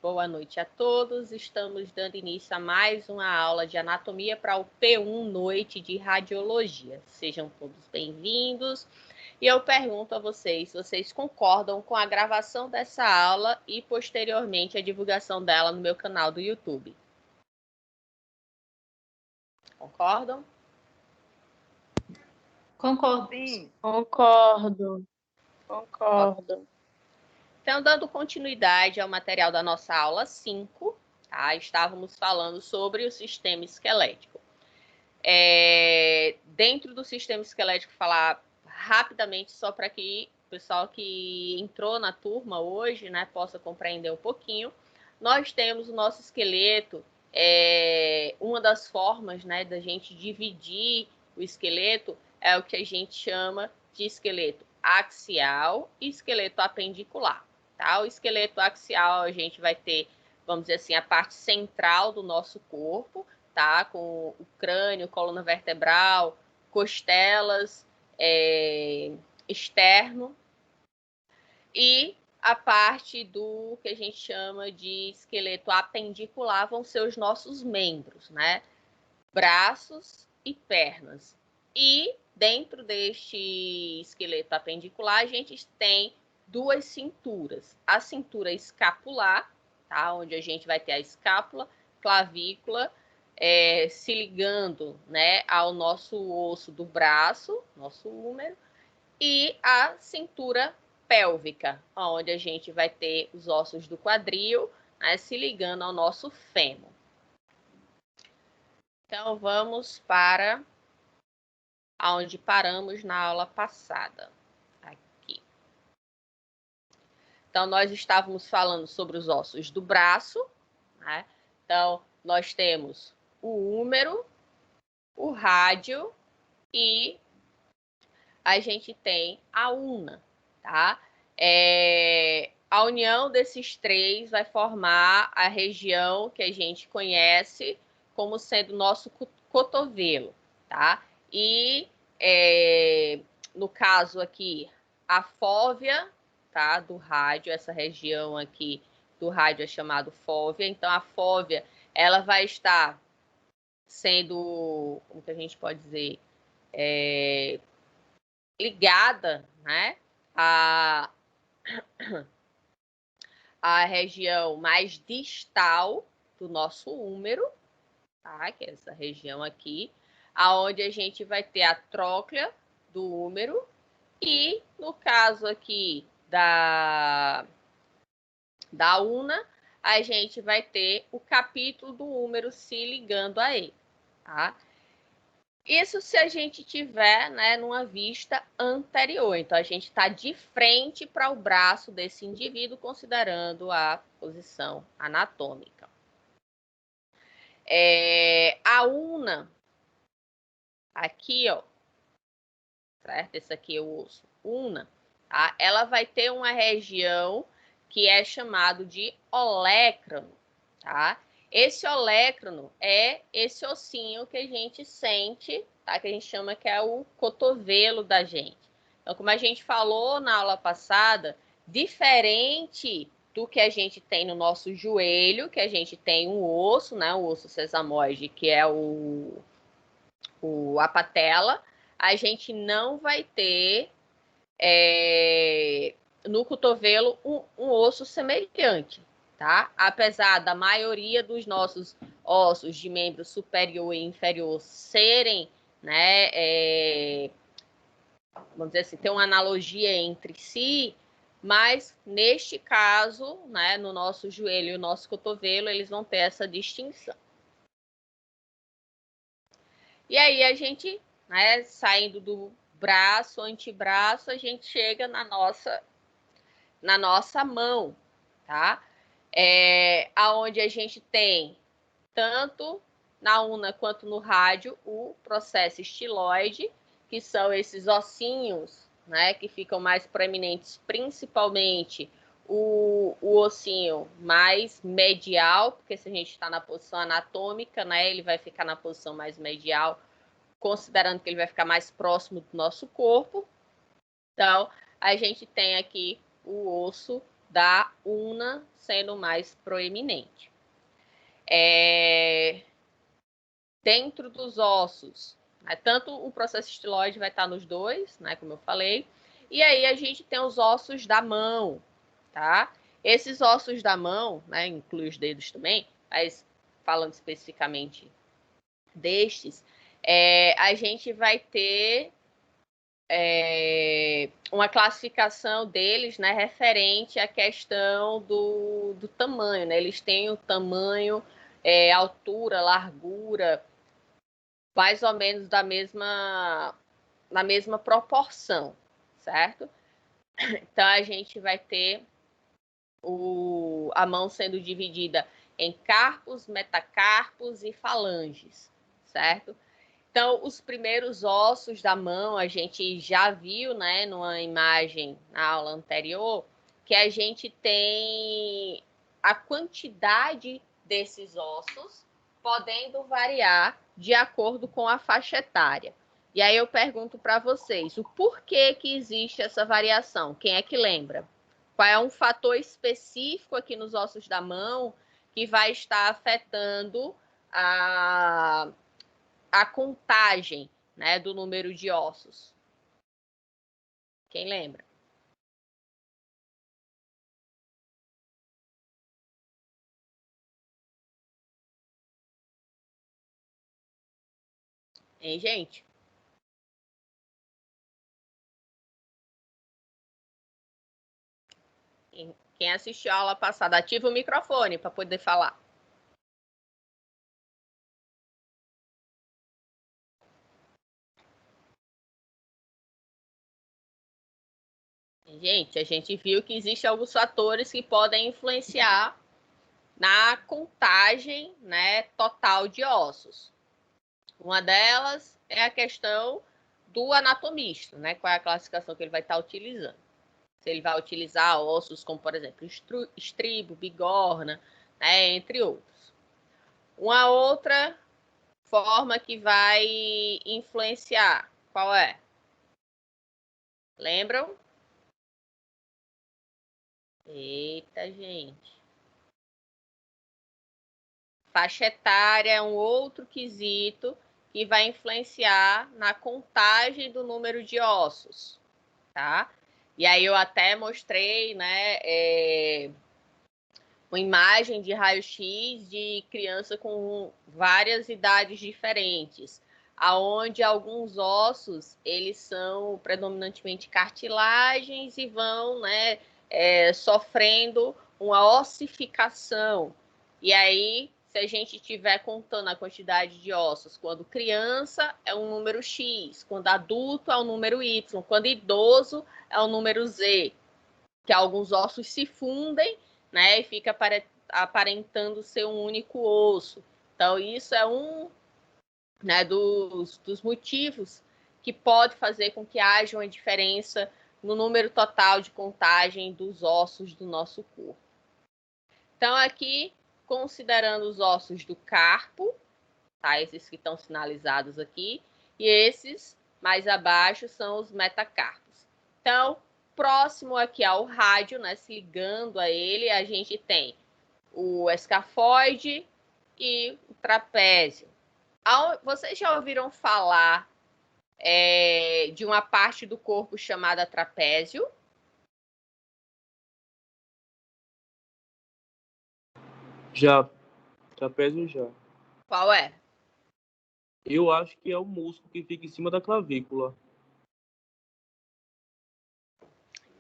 Boa noite a todos. Estamos dando início a mais uma aula de anatomia para o P1 Noite de Radiologia. Sejam todos bem-vindos. E eu pergunto a vocês, se vocês concordam com a gravação dessa aula e, posteriormente, a divulgação dela no meu canal do YouTube? Concordam? Concordo. Sim. Concordo. Então, dando continuidade ao material da nossa aula 5, tá? Estávamos falando sobre o sistema esquelético. Dentro do sistema esquelético, falar rapidamente, só para que o pessoal que entrou na turma hoje, né, possa compreender um pouquinho. Nós temos o nosso esqueleto, uma das formas, né, da gente dividir o esqueleto é o que a gente chama de esqueleto axial e esqueleto apendicular. Tá? O esqueleto axial a gente vai ter, vamos dizer assim, a parte central do nosso corpo, tá? Com o crânio, coluna vertebral, costelas, externo, e a parte do que a gente chama de esqueleto apendicular vão ser os nossos membros, né? Braços e pernas. E dentro deste esqueleto apendicular a gente tem duas cinturas. A cintura escapular, tá? Onde a gente vai ter a escápula, clavícula, se ligando, né, ao nosso osso do braço, nosso húmero, e a cintura pélvica, onde a gente vai ter os ossos do quadril, né, se ligando ao nosso fêmur. Então, vamos para onde paramos na aula passada. Aqui. Então, nós estávamos falando sobre os ossos do braço, né? Então, nós temos o húmero, o rádio e a gente tem a una, tá? A união desses três vai formar a região que a gente conhece como sendo nosso cotovelo, tá? E, no caso aqui, a fóvea, tá? Do rádio, essa região aqui do rádio é chamado fóvea. Então, a fóvea, ela vai estar sendo, como que a gente pode dizer, ligada, né, a região mais distal do nosso húmero, tá? Que é essa região aqui, aonde a gente vai ter a tróclea do húmero e, no caso aqui da una, a gente vai ter o capítulo do húmero se ligando a ele, tá? Isso se a gente tiver, né, numa vista anterior. Então, a gente está de frente para o braço desse indivíduo, considerando a posição anatômica. A una, aqui, ó, certo? Esse aqui é o osso una, tá? Ela vai ter uma região que é chamado de olécrano, tá? Esse olécrano é esse ossinho que a gente sente, tá? Que a gente chama que é o cotovelo da gente. Então, como a gente falou na aula passada, diferente do que a gente tem no nosso joelho, que a gente tem um osso, né? O osso sesamoide, que é a patela, a gente não vai ter no cotovelo um osso semelhante, tá? Apesar da maioria dos nossos ossos de membro superior e inferior serem, né, vamos dizer assim, ter uma analogia entre si, mas neste caso, né, no nosso joelho e o nosso cotovelo, eles vão ter essa distinção. E aí a gente, né, saindo do braço, antebraço, a gente chega na nossa mão, tá? Aonde a gente tem, tanto na una quanto no rádio, o processo estiloide, que são esses ossinhos, né, que ficam mais proeminentes, principalmente o ossinho mais medial, porque se a gente está na posição anatômica, né, ele vai ficar na posição mais medial, considerando que ele vai ficar mais próximo do nosso corpo. Então, a gente tem aqui o osso da ulna sendo mais proeminente. Dentro dos ossos, né, tanto o processo estiloide vai estar nos dois, né, como eu falei, e aí a gente tem os ossos da mão, tá? Esses ossos da mão, né, inclui os dedos também, mas falando especificamente destes, a gente vai ter uma classificação deles, né, referente à questão do tamanho, né? Eles têm o tamanho, altura, largura, mais ou menos na mesma proporção, certo? Então a gente vai ter a mão sendo dividida em carpos, metacarpos e falanges, certo? Então, os primeiros ossos da mão, a gente já viu, né, numa imagem na aula anterior, que a gente tem a quantidade desses ossos podendo variar de acordo com a faixa etária. E aí eu pergunto para vocês, o porquê que existe essa variação? Quem é que lembra? Qual é um fator específico aqui nos ossos da mão que vai estar afetando a contagem, né, do número de ossos? Quem lembra? Hein, gente? Quem assistiu a aula passada, ativa o microfone para poder falar. Gente, a gente viu que existem alguns fatores que podem influenciar na contagem, né, total de ossos. Uma delas é a questão do anatomista, né? Qual é a classificação que ele vai estar utilizando. Se ele vai utilizar ossos como, por exemplo, estribo, bigorna, né, entre outros. Uma outra forma que vai influenciar, qual é? Lembram? Eita, gente. Faixa etária é um outro quesito que vai influenciar na contagem do número de ossos, tá? E aí eu até mostrei, né, uma imagem de raio-x de criança com várias idades diferentes, aonde alguns ossos eles são predominantemente cartilagens e vão, né, sofrendo uma ossificação. E aí, se a gente estiver contando a quantidade de ossos, quando criança é um número X, quando adulto é um número Y, quando idoso é um número Z, que alguns ossos se fundem, né, e fica aparentando ser um único osso. Então, isso é um, né, dos motivos que pode fazer com que haja uma diferença no número total de contagem dos ossos do nosso corpo. Então, aqui, considerando os ossos do carpo, tá, esses que estão sinalizados aqui, e esses mais abaixo são os metacarpos. Então, próximo aqui ao rádio, né, se ligando a ele, a gente tem o escafoide e o trapézio. Vocês já ouviram falar de uma parte do corpo chamada trapézio? Já. Trapézio já. Qual é? Eu acho que é o músculo que fica em cima da clavícula.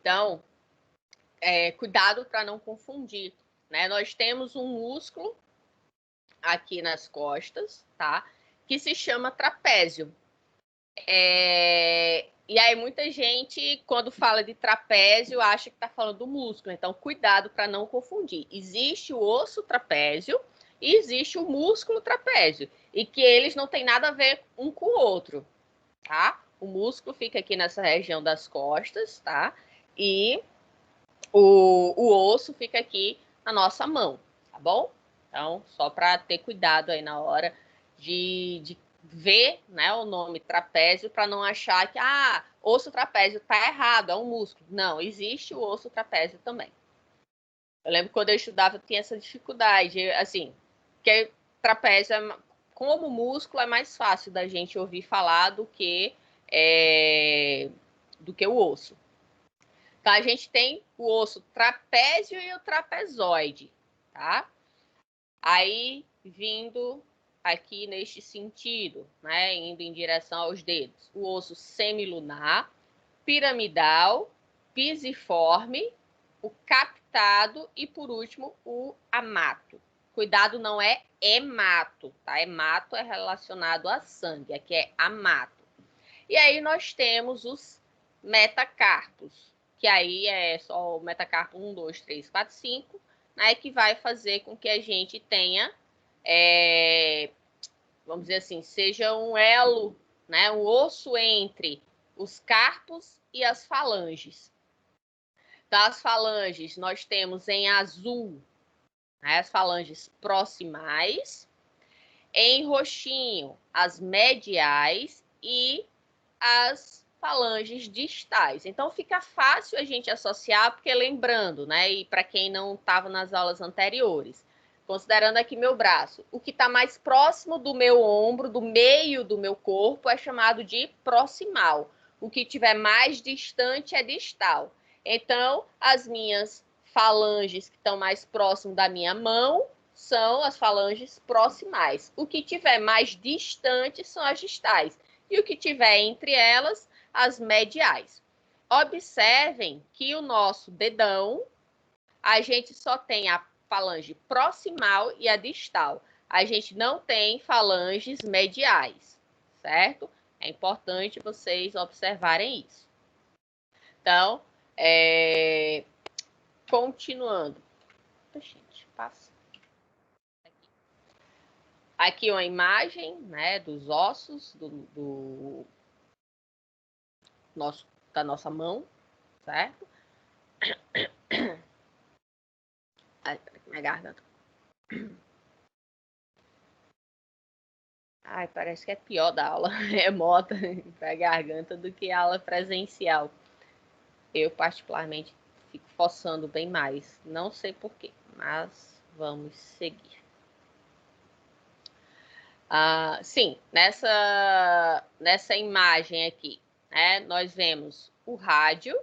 Então, cuidado para não confundir, né? Nós temos um músculo aqui nas costas, tá? Que se chama trapézio. E aí muita gente, quando fala de trapézio, acha que está falando do músculo. Então, cuidado para não confundir. Existe o osso trapézio e existe o músculo trapézio. E que eles não têm nada a ver um com o outro, tá? O músculo fica aqui nessa região das costas, tá? E o osso fica aqui na nossa mão, tá bom? Então, só para ter cuidado aí na hora de ver, né, o nome trapézio, para não achar que, osso trapézio tá errado, é um músculo. Não, existe o osso trapézio também. Eu lembro que quando eu estudava, eu tinha essa dificuldade, assim, que trapézio, como músculo, é mais fácil da gente ouvir falar do que o osso. Então, a gente tem o osso trapézio e o trapezoide, tá? Aí, vindo aqui neste sentido, né, indo em direção aos dedos, o osso semilunar, piramidal, pisiforme, o captado e, por último, o amato. Cuidado, não é hemato, tá? Hemato é relacionado a sangue, aqui é amato. E aí nós temos os metacarpos, que aí é só o metacarpo 1, 2, 3, 4, 5, né, que vai fazer com que a gente tenha, vamos dizer assim, seja um elo, né, um osso entre os carpos e as falanges. Das falanges, nós temos em azul, né, as falanges proximais, em roxinho, as mediais e as falanges distais. Então, fica fácil a gente associar, porque lembrando, né, e para quem não estava nas aulas anteriores, considerando aqui meu braço, o que está mais próximo do meu ombro, do meio do meu corpo, é chamado de proximal. O que estiver mais distante é distal. Então, as minhas falanges que estão mais próximo da minha mão são as falanges proximais. O que estiver mais distante são as distais. E o que tiver entre elas, as mediais. Observem que o nosso dedão, a gente só tem a falange proximal e a distal. A gente não tem falanges mediais, certo? É importante vocês observarem isso. Então, continuando. Gente, passa. Aqui uma imagem, né, dos ossos da nossa mão, certo? Ai, minha garganta. Ai, parece que é pior da aula remota para a garganta do que a aula presencial. Eu, particularmente, fico forçando bem mais. Não sei porquê, mas vamos seguir. Sim, nessa imagem aqui, né, nós vemos o rádio,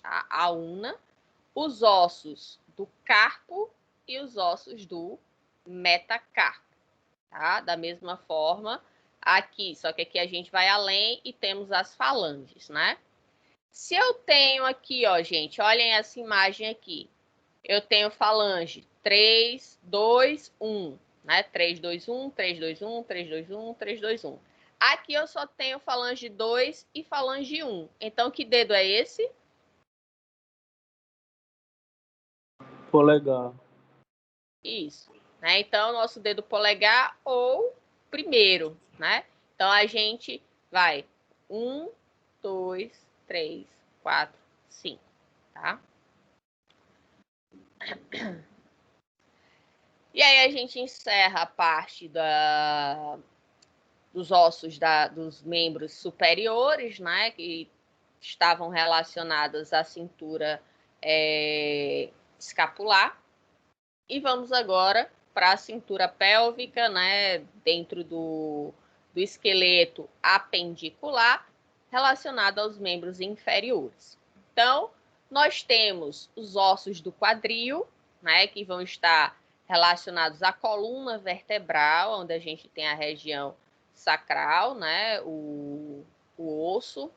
a una, os ossos do carpo e os ossos do metacarpo, tá? Da mesma forma aqui, só que aqui a gente vai além e temos as falanges, né? Se eu tenho aqui, ó, gente, olhem essa imagem aqui. Eu tenho falange 3, 2, 1, né? 3, 2, 1, 3, 2, 1, 3, 2, 1, 3, 2, 1. Aqui eu só tenho falange 2 e falange 1. Então, que dedo é esse? Polegar. Isso, né? Então, nosso dedo polegar ou primeiro, né? Então, a gente vai 1, 2, 3, 4, 5, tá? E aí a gente encerra a parte dos ossos dos membros superiores, né? Que estavam relacionados à cintura escapular. E vamos agora para a cintura pélvica, né, dentro do esqueleto apendicular, relacionado aos membros inferiores. Então, nós temos os ossos do quadril, né, que vão estar relacionados à coluna vertebral, onde a gente tem a região sacral, né, o osso,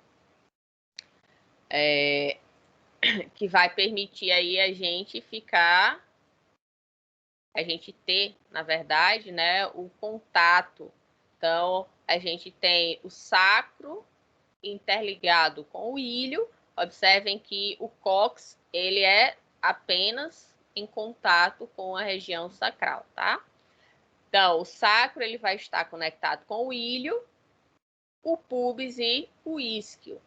que vai permitir aí a gente ter, na verdade, né, o contato. Então, a gente tem o sacro interligado com o ilho. Observem que o cóccix, ele é apenas em contato com a região sacral, tá? Então, o sacro, ele vai estar conectado com o ilho, o pubis e o isquio.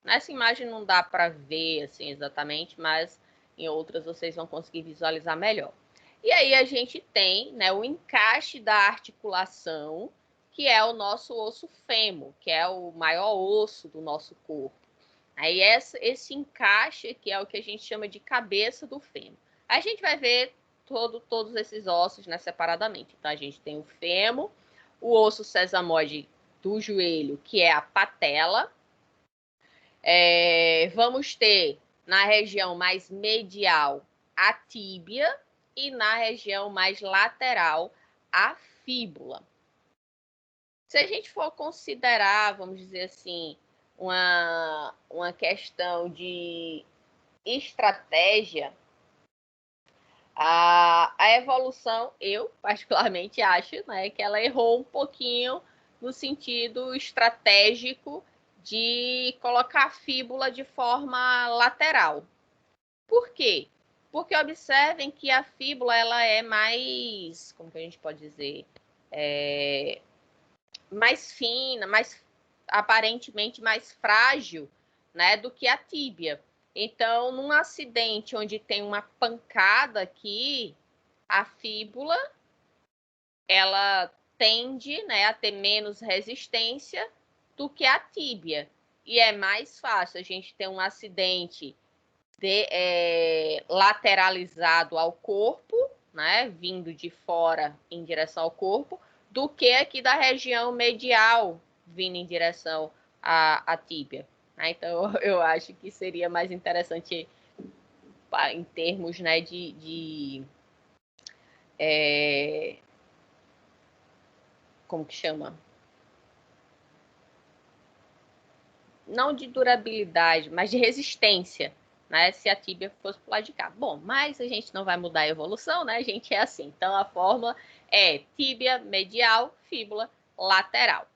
Nessa imagem não dá para ver assim exatamente, mas em outras vocês vão conseguir visualizar melhor. E aí a gente tem, né, o encaixe da articulação, que é o nosso osso fêmur, que é o maior osso do nosso corpo. Aí esse encaixe que é o que a gente chama de cabeça do fêmur. A gente vai ver todos esses ossos, né, separadamente. Então, a gente tem o fêmur, o osso sesamoide do joelho, que é a patela. Vamos ter na região mais medial a tíbia e na região mais lateral a fíbula. Se a gente for considerar, vamos dizer assim, uma questão de estratégia, a evolução, eu particularmente acho, né, que ela errou um pouquinho no sentido estratégico de colocar a fíbula de forma lateral. Por quê? Porque observem que a fíbula ela é mais, como que a gente pode dizer, mais fina, mais aparentemente mais frágil, né, do que a tíbia. Então, num acidente onde tem uma pancada aqui, a fíbula ela tende, né, a ter menos resistência do que a tíbia. E é mais fácil a gente ter um acidente lateralizado ao corpo, né, vindo de fora em direção ao corpo, do que aqui da região medial vindo em direção à tíbia. Então, eu acho que seria mais interessante em termos, né, como que chama? Não de durabilidade, mas de resistência, né? Se a tíbia fosse pro lado de cá. Bom, mas a gente não vai mudar a evolução, né? A gente é assim. Então, a fórmula é tíbia medial, fíbula lateral.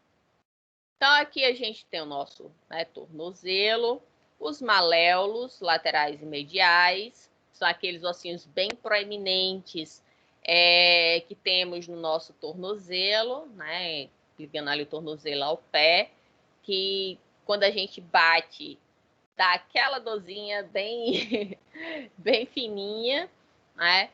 Então, aqui a gente tem o nosso, né, tornozelo, os maléolos laterais e mediais, são aqueles ossinhos bem proeminentes que temos no nosso tornozelo, né, ligando ali o tornozelo ao pé, que quando a gente bate, dá aquela dorzinha bem, bem fininha, né?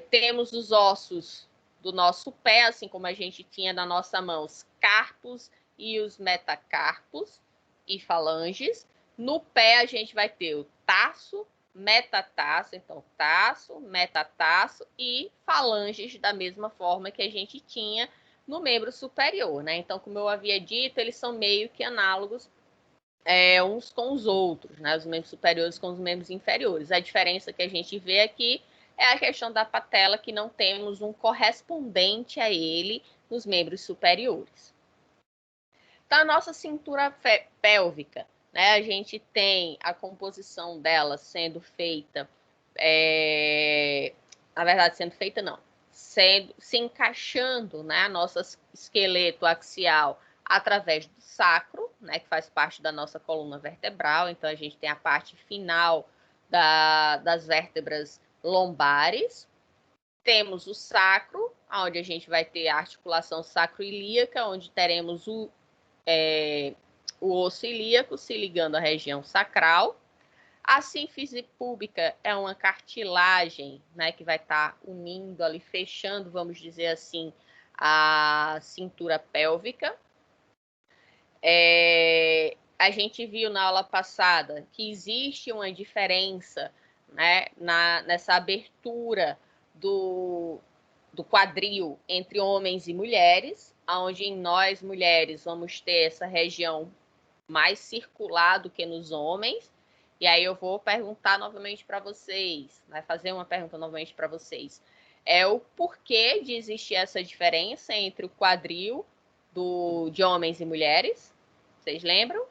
Temos os ossos do nosso pé, assim como a gente tinha na nossa mão, os carpos e os metacarpos e falanges. No pé a gente vai ter o tarso, metatarso, então tarso, metatarso e falanges da mesma forma que a gente tinha no membro superior, né? Então, como eu havia dito, eles são meio que análogos uns com os outros, né? Os membros superiores com os membros inferiores. A diferença que a gente vê aqui é a questão da patela, que não temos um correspondente a ele nos membros superiores. Então, a nossa cintura pélvica, né? A gente tem a composição dela sendo feita, na verdade, sendo feita não, se encaixando, né? Nosso esqueleto axial através do sacro, né, que faz parte da nossa coluna vertebral. Então, a gente tem a parte final das vértebras lombares. Temos o sacro, onde a gente vai ter a articulação sacroiliaca, onde teremos o osso ilíaco se ligando à região sacral. A sínfise púbica é uma cartilagem, né, que vai estar unindo ali, fechando, vamos dizer assim, a cintura pélvica. A gente viu na aula passada que existe uma diferença, né, nessa abertura do quadril entre homens e mulheres, onde em nós, mulheres, vamos ter essa região mais circular do que nos homens. E aí eu vou perguntar novamente para vocês, vai fazer uma pergunta novamente para vocês. O porquê de existir essa diferença entre o quadril de homens e mulheres? Vocês lembram?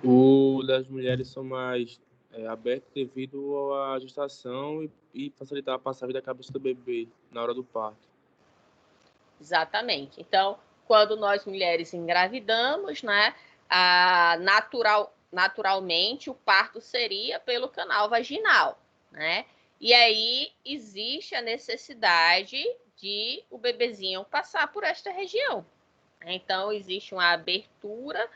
O das mulheres são mais abertos devido à gestação e facilitar a passagem da cabeça do bebê na hora do parto. Exatamente. Então, quando nós mulheres engravidamos, né, naturalmente o parto seria pelo canal vaginal, né? E aí existe a necessidade de o bebezinho passar por esta região. Então, existe uma abertura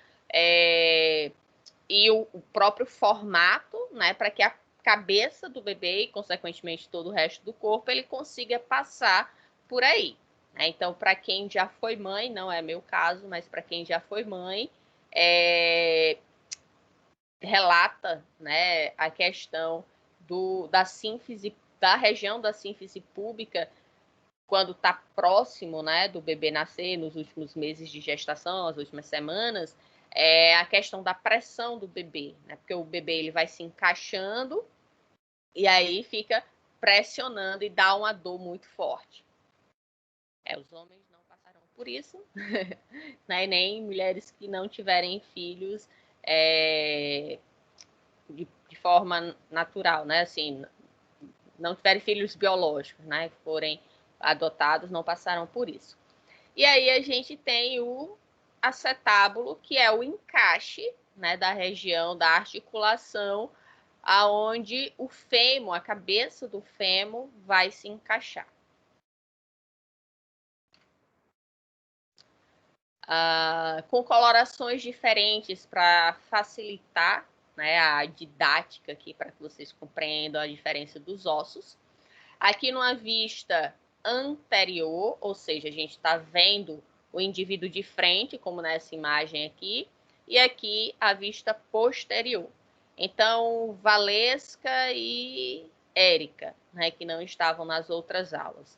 e o próprio formato, né, para que a cabeça do bebê e, consequentemente, todo o resto do corpo, ele consiga passar por aí. Então, para quem já foi mãe, não é meu caso, mas para quem já foi mãe, relata, né, a questão da sínfise, da região da sínfise púbica, quando está próximo, né, do bebê nascer, nos últimos meses de gestação, as últimas semanas, é a questão da pressão do bebê, né, porque o bebê ele vai se encaixando e aí fica pressionando e dá uma dor muito forte. Os homens não passarão por isso, né, nem mulheres que não tiverem filhos de forma natural, né, assim, não tiverem filhos biológicos, né, que forem adotados, não passarão por isso. E aí a gente tem o acetábulo, que é o encaixe, né, da região da articulação, aonde o fêmur, a cabeça do fêmur, vai se encaixar. Com colorações diferentes para facilitar, né, a didática aqui, para que vocês compreendam a diferença dos ossos. Aqui numa vista anterior, ou seja, a gente está vendo o indivíduo de frente, como nessa imagem aqui, e aqui a vista posterior. Então, Valesca e Érica, né, que não estavam nas outras aulas.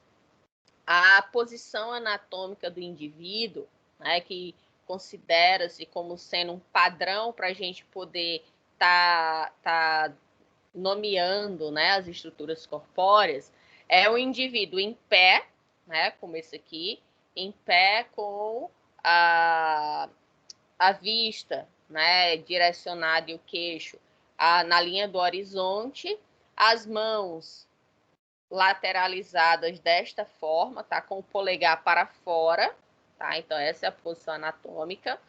A posição anatômica do indivíduo, né, que considera-se como sendo um padrão para a gente poder tá nomeando, né, as estruturas corpóreas, é o indivíduo em pé, né, como esse aqui, em pé com a vista, né, direcionada e o queixo na linha do horizonte, as mãos lateralizadas desta forma, tá, com o polegar para fora, tá? Então essa é a posição anatômica.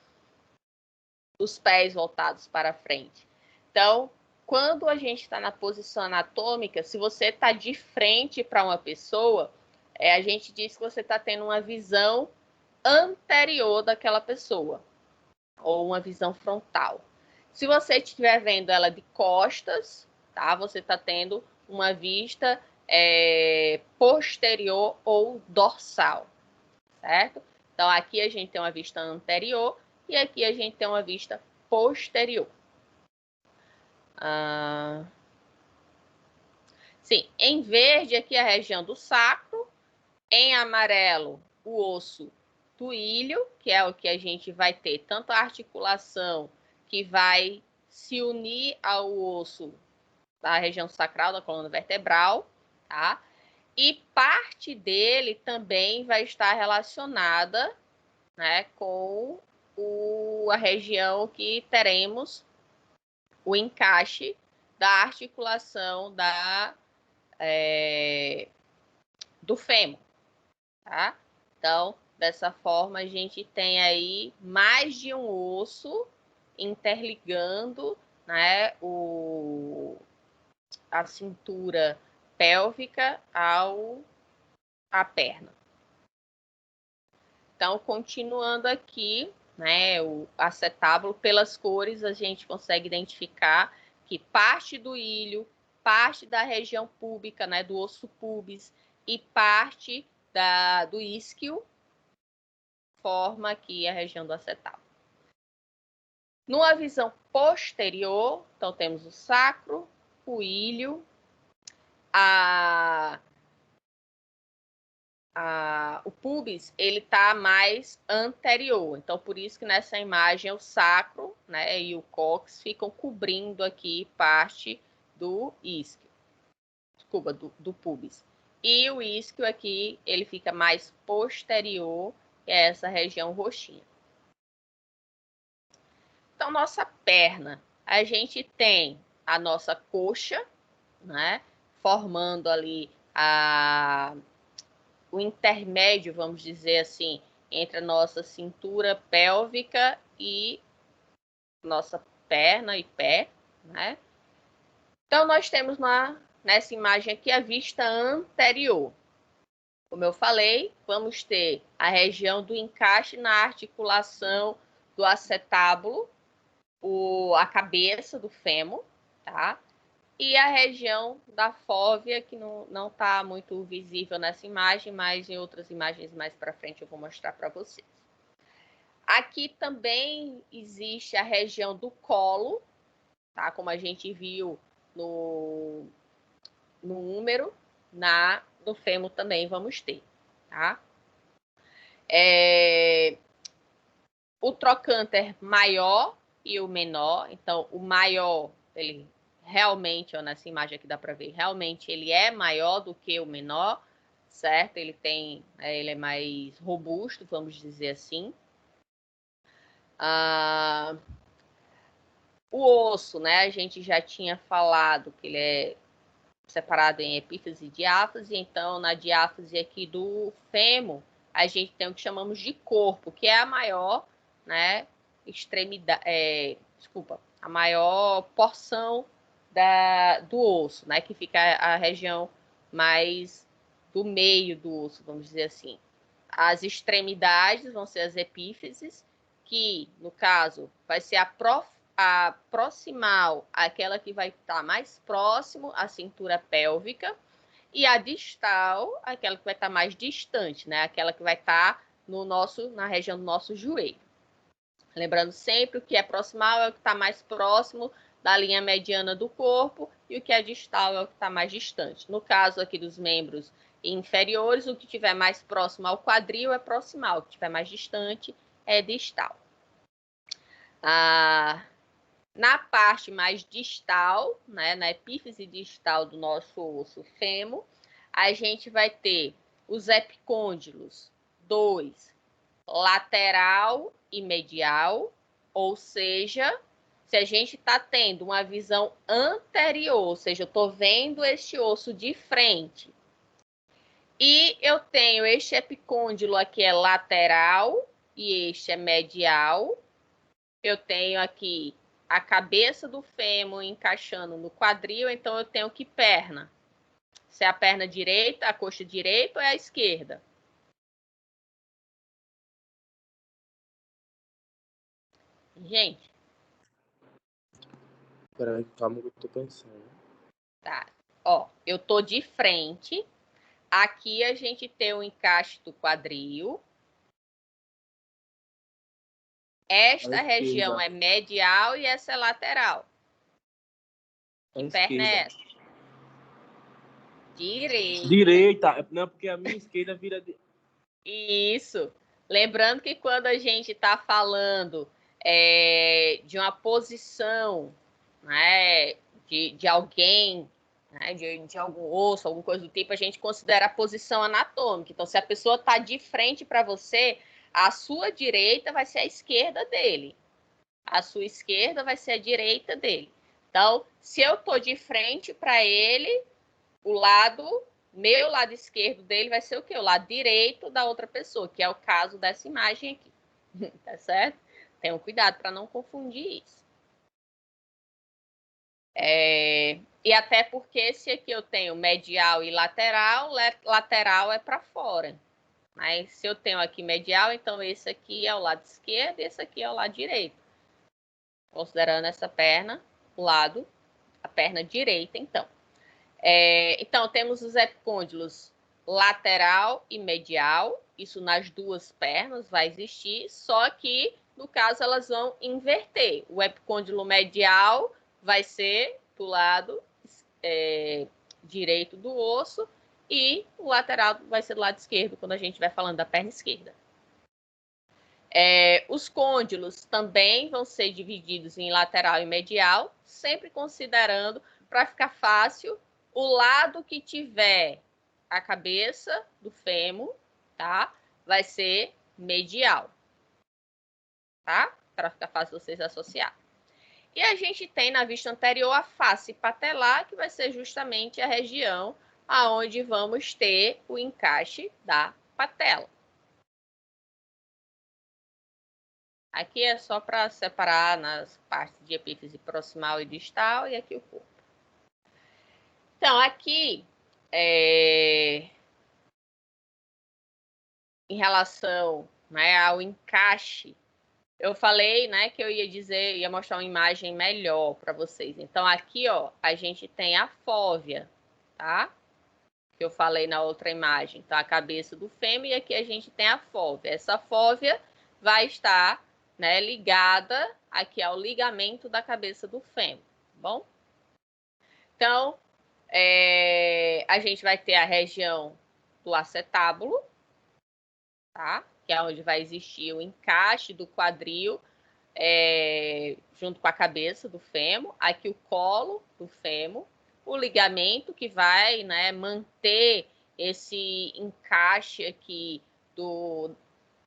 Os pés voltados para frente. Então, quando a gente está na posição anatômica, se você está de frente para uma pessoa, a gente diz que você está tendo uma visão anterior daquela pessoa, ou uma visão frontal. Se você estiver vendo ela de costas, tá? Você está tendo uma vista posterior ou dorsal, certo? Então, aqui a gente tem uma vista anterior e aqui a gente tem uma vista posterior. Sim, em verde aqui a região do sacro, em amarelo o osso do ilho, que é o que a gente vai ter tanto a articulação que vai se unir ao osso da região sacral da coluna vertebral, tá? E parte dele também vai estar relacionada, né, com a região que teremos o encaixe da articulação do fêmur, tá? Então, dessa forma, a gente tem aí mais de um osso interligando, né, a cintura pélvica à perna. Então, continuando aqui, né, o acetábulo, pelas cores, a gente consegue identificar que parte do ilho, parte da região púbica, né, do osso pubis, e parte do isquio, forma aqui a região do acetábulo. Numa visão posterior, então temos o sacro, o ilho, o pubis, ele está mais anterior. Então, por isso que nessa imagem o sacro, né, e o cóccix ficam cobrindo aqui parte do isquio. Desculpa, do pubis. E o isquio aqui, ele fica mais posterior, que é essa região roxinha. Então, nossa perna, a gente tem a nossa coxa, né, formando ali o intermédio, vamos dizer assim, entre a nossa cintura pélvica e nossa perna e pé, né? Então, nós temos nessa imagem aqui a vista anterior. Como eu falei, vamos ter a região do encaixe na articulação do acetábulo, a cabeça do fêmur, tá? E a região da fóvea, que não está muito visível nessa imagem, mas em outras imagens mais para frente eu vou mostrar para vocês. Aqui também existe a região do colo, tá? Como a gente viu no húmero, no fêmur também vamos ter, tá? O trocânter maior e o menor. Então, o maior, ele realmente, ó, nessa imagem aqui dá para ver, realmente ele é maior do que o menor, certo? Ele é mais robusto, vamos dizer assim. O osso, né? A gente já tinha falado que ele é separado em epífise e diáfise. Então, na diáfise aqui do fêmur, a gente tem o que chamamos de corpo, que é a maior, né, extremidade, a maior porção do osso, né, que fica a região mais do meio do osso, vamos dizer assim. As extremidades vão ser as epífises, que, no caso, vai ser a proximal, aquela que vai estar mais próximo à cintura pélvica, e a distal, aquela que vai estar mais distante, né? Aquela que vai estar na região do nosso joelho. Lembrando sempre, o que é proximal é o que está mais próximo da linha mediana do corpo, e o que é distal é o que está mais distante. No caso aqui dos membros inferiores, o que estiver mais próximo ao quadril é proximal, o que estiver mais distante é distal. Na parte mais distal, né, na epífise distal do nosso osso fêmur, a gente vai ter os epicôndilos, 2, lateral e medial, ou seja, se a gente está tendo uma visão anterior, ou seja, eu estou vendo este osso de frente, e eu tenho este epicôndilo aqui é lateral e este é medial, eu tenho aqui a cabeça do fêmur encaixando no quadril, então eu tenho que perna? Se é a perna direita, a coxa direita ou é a esquerda? Gente. Peraí, calma que eu tô pensando. Tá. Ó, eu tô de frente. Aqui a gente tem o encaixe do quadril. Esta região é medial e essa é lateral. Que perna é essa? Direita. Direita. Não, porque a minha esquerda vira... Isso. Lembrando que quando a gente está falando de uma posição, né, de alguém, né, de algum osso, alguma coisa do tipo, a gente considera a posição anatômica. Então, se a pessoa está de frente para você, a sua direita vai ser a esquerda dele. A sua esquerda vai ser a direita dele. Então, se eu estou de frente para ele, meu lado esquerdo dele vai ser o quê? O lado direito da outra pessoa, que é o caso dessa imagem aqui. Tá certo? Tenham cuidado para não confundir isso. E até porque esse aqui eu tenho medial e lateral, lateral é para fora. Mas se eu tenho aqui medial, então esse aqui é o lado esquerdo e esse aqui é o lado direito. Considerando essa perna, a perna direita, então. Então, temos os epicôndilos lateral e medial, isso nas duas pernas vai existir, só que, no caso, elas vão inverter. O epicôndilo medial vai ser do lado direito do osso e o lateral vai ser do lado esquerdo, quando a gente estiver falando da perna esquerda. Os côndilos também vão ser divididos em lateral e medial, sempre considerando, para ficar fácil, o lado que tiver a cabeça do fêmur, tá? Vai ser medial, tá? Para ficar fácil vocês associar. E a gente tem na vista anterior a face patelar, que vai ser justamente a região aonde vamos ter o encaixe da patela. Aqui é só para separar nas partes de epífise proximal e distal, e aqui o corpo. Então, aqui, em relação, né, ao encaixe, eu falei, né, que eu ia mostrar uma imagem melhor para vocês. Então, aqui, ó, a gente tem a fóvea, tá? Que eu falei na outra imagem. Então, a cabeça do fêmur, e aqui a gente tem a fóvea. Essa fóvea vai estar, né, ligada aqui ao ligamento da cabeça do fêmur. bom? Então, a gente vai ter a região do acetábulo, tá? Que é onde vai existir o encaixe do quadril junto com a cabeça do fêmur. Aqui o colo do fêmur, o ligamento que vai, né, manter esse encaixe aqui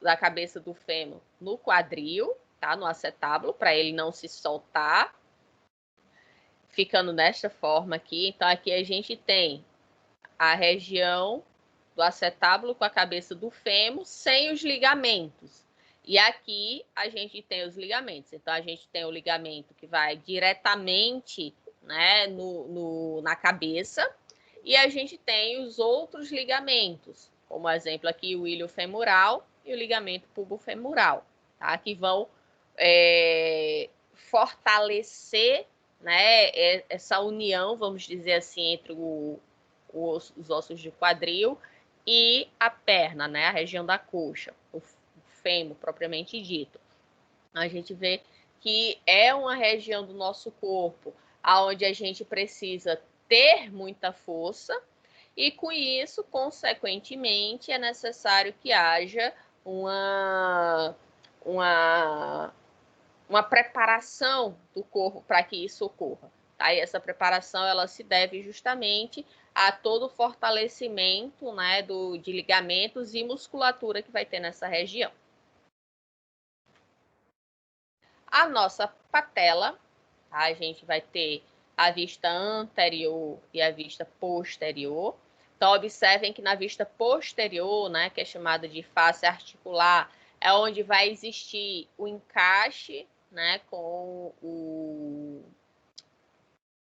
da cabeça do fêmur no quadril, tá? No acetábulo, para ele não se soltar, ficando desta forma aqui. Então, aqui a gente tem a região do acetábulo com a cabeça do fêmur sem os ligamentos. E aqui a gente tem os ligamentos. Então, a gente tem o ligamento que vai diretamente, né, na cabeça. E a gente tem os outros ligamentos, como exemplo aqui o ilho femoral e o ligamento pubofemoral, tá? Que vão fortalecer, né, essa união, vamos dizer assim, entre os ossos de quadril e a perna, né, a região da coxa, o fêmur propriamente dito. A gente vê que é uma região do nosso corpo onde a gente precisa ter muita força e, com isso, consequentemente, é necessário que haja uma preparação do corpo para que isso ocorra. Tá? E essa preparação ela se deve justamente a todo o fortalecimento, né, de ligamentos e musculatura que vai ter nessa região. A nossa patela, tá? A gente vai ter a vista anterior e a vista posterior. Então, observem que na vista posterior, né, que é chamada de face articular, é onde vai existir o encaixe, né, com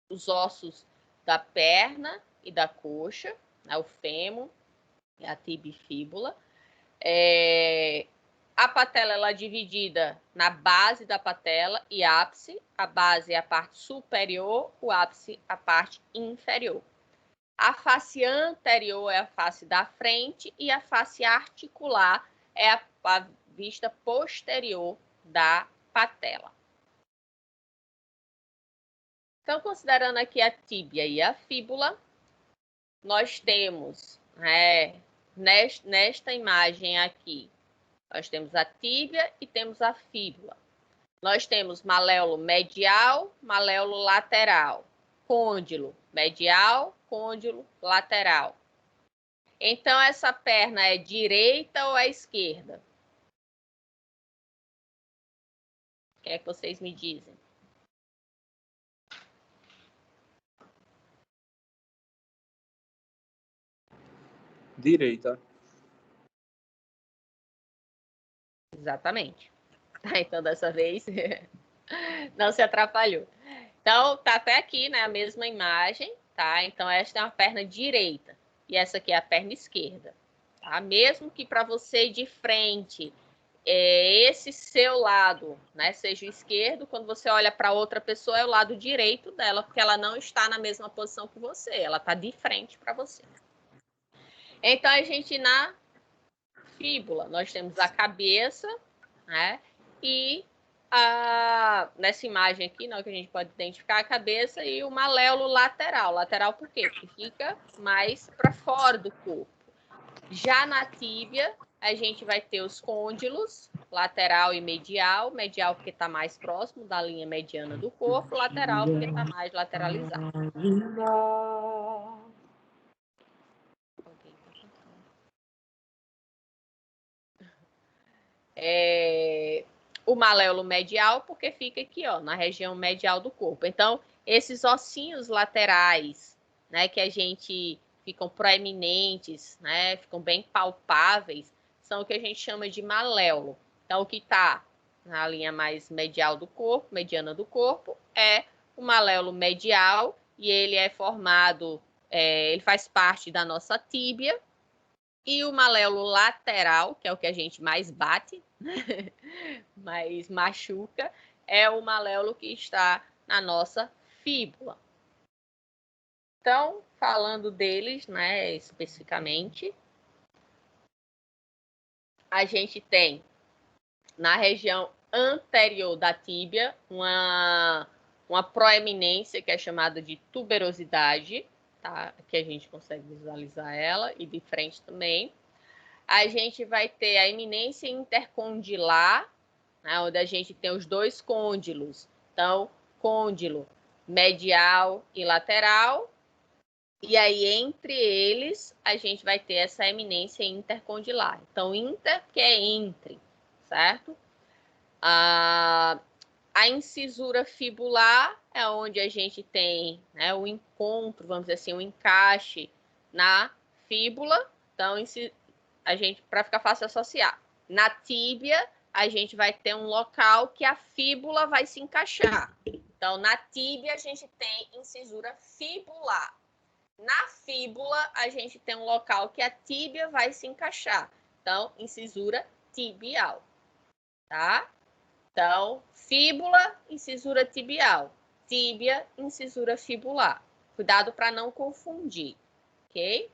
os ossos da perna e da coxa, né, o fêmur, a tíbia e fíbula. A patela ela é dividida na base da patela e ápice. A base é a parte superior, o ápice a parte inferior. A face anterior é a face da frente e a face articular é a vista posterior da patela. Então, considerando aqui a tíbia e a fíbula, nós temos, nesta imagem aqui, nós temos a tíbia e temos a fíbula. Nós temos maléolo medial, maléolo lateral, côndilo medial, côndilo lateral. Então, essa perna é direita ou é esquerda? O que é que vocês me dizem? Direita. Exatamente. Então, dessa vez, não se atrapalhou. Então, tá até aqui, né, a mesma imagem, tá? Então, esta é uma perna direita e essa aqui é a perna esquerda, tá? Mesmo que para você de frente, esse seu lado, né, seja o esquerdo, quando você olha para outra pessoa, é o lado direito dela, porque ela não está na mesma posição que você, ela está de frente para você. Então, a gente na fíbula, nós temos a cabeça, né, e nessa imagem aqui, né, que a gente pode identificar a cabeça e o maléolo lateral. Lateral por quê? Porque fica mais para fora do corpo. Já na tíbia, a gente vai ter os côndilos, lateral e medial. Medial porque está mais próximo da linha mediana do corpo, lateral porque está mais lateralizado. O maléolo medial, porque fica aqui, ó, na região medial do corpo. Então, esses ossinhos laterais, né, que a gente ficam proeminentes, né, ficam bem palpáveis, são o que a gente chama de maléolo. Então, o que está na linha mais medial do corpo, mediana do corpo, é o maléolo medial, e ele é formado, ele faz parte da nossa tíbia, e o maléolo lateral, que é o que a gente mais bate, mais machuca, é o maléolo que está na nossa fíbula. Então, falando deles, né, especificamente, a gente tem na região anterior da tíbia uma uma proeminência, que é chamada de tuberosidade, tá? Aqui a gente consegue visualizar ela, e de frente também. A gente vai ter a eminência intercondilar, né, onde a gente tem os dois côndilos. Então, côndilo medial e lateral. E aí, entre eles, a gente vai ter essa eminência intercondilar. Então, inter, que é entre, certo? A incisura fibular é onde a gente tem, né, o encontro, vamos dizer assim, o encaixe na fíbula. Então, a gente, para ficar fácil associar, na tíbia, a gente vai ter um local que a fíbula vai se encaixar. Então, na tíbia, a gente tem incisura fibular. Na fíbula, a gente tem um local que a tíbia vai se encaixar. Então, incisura tibial, tá? Então, fíbula, incisura tibial. Tíbia, incisura fibular. Cuidado para não confundir, ok?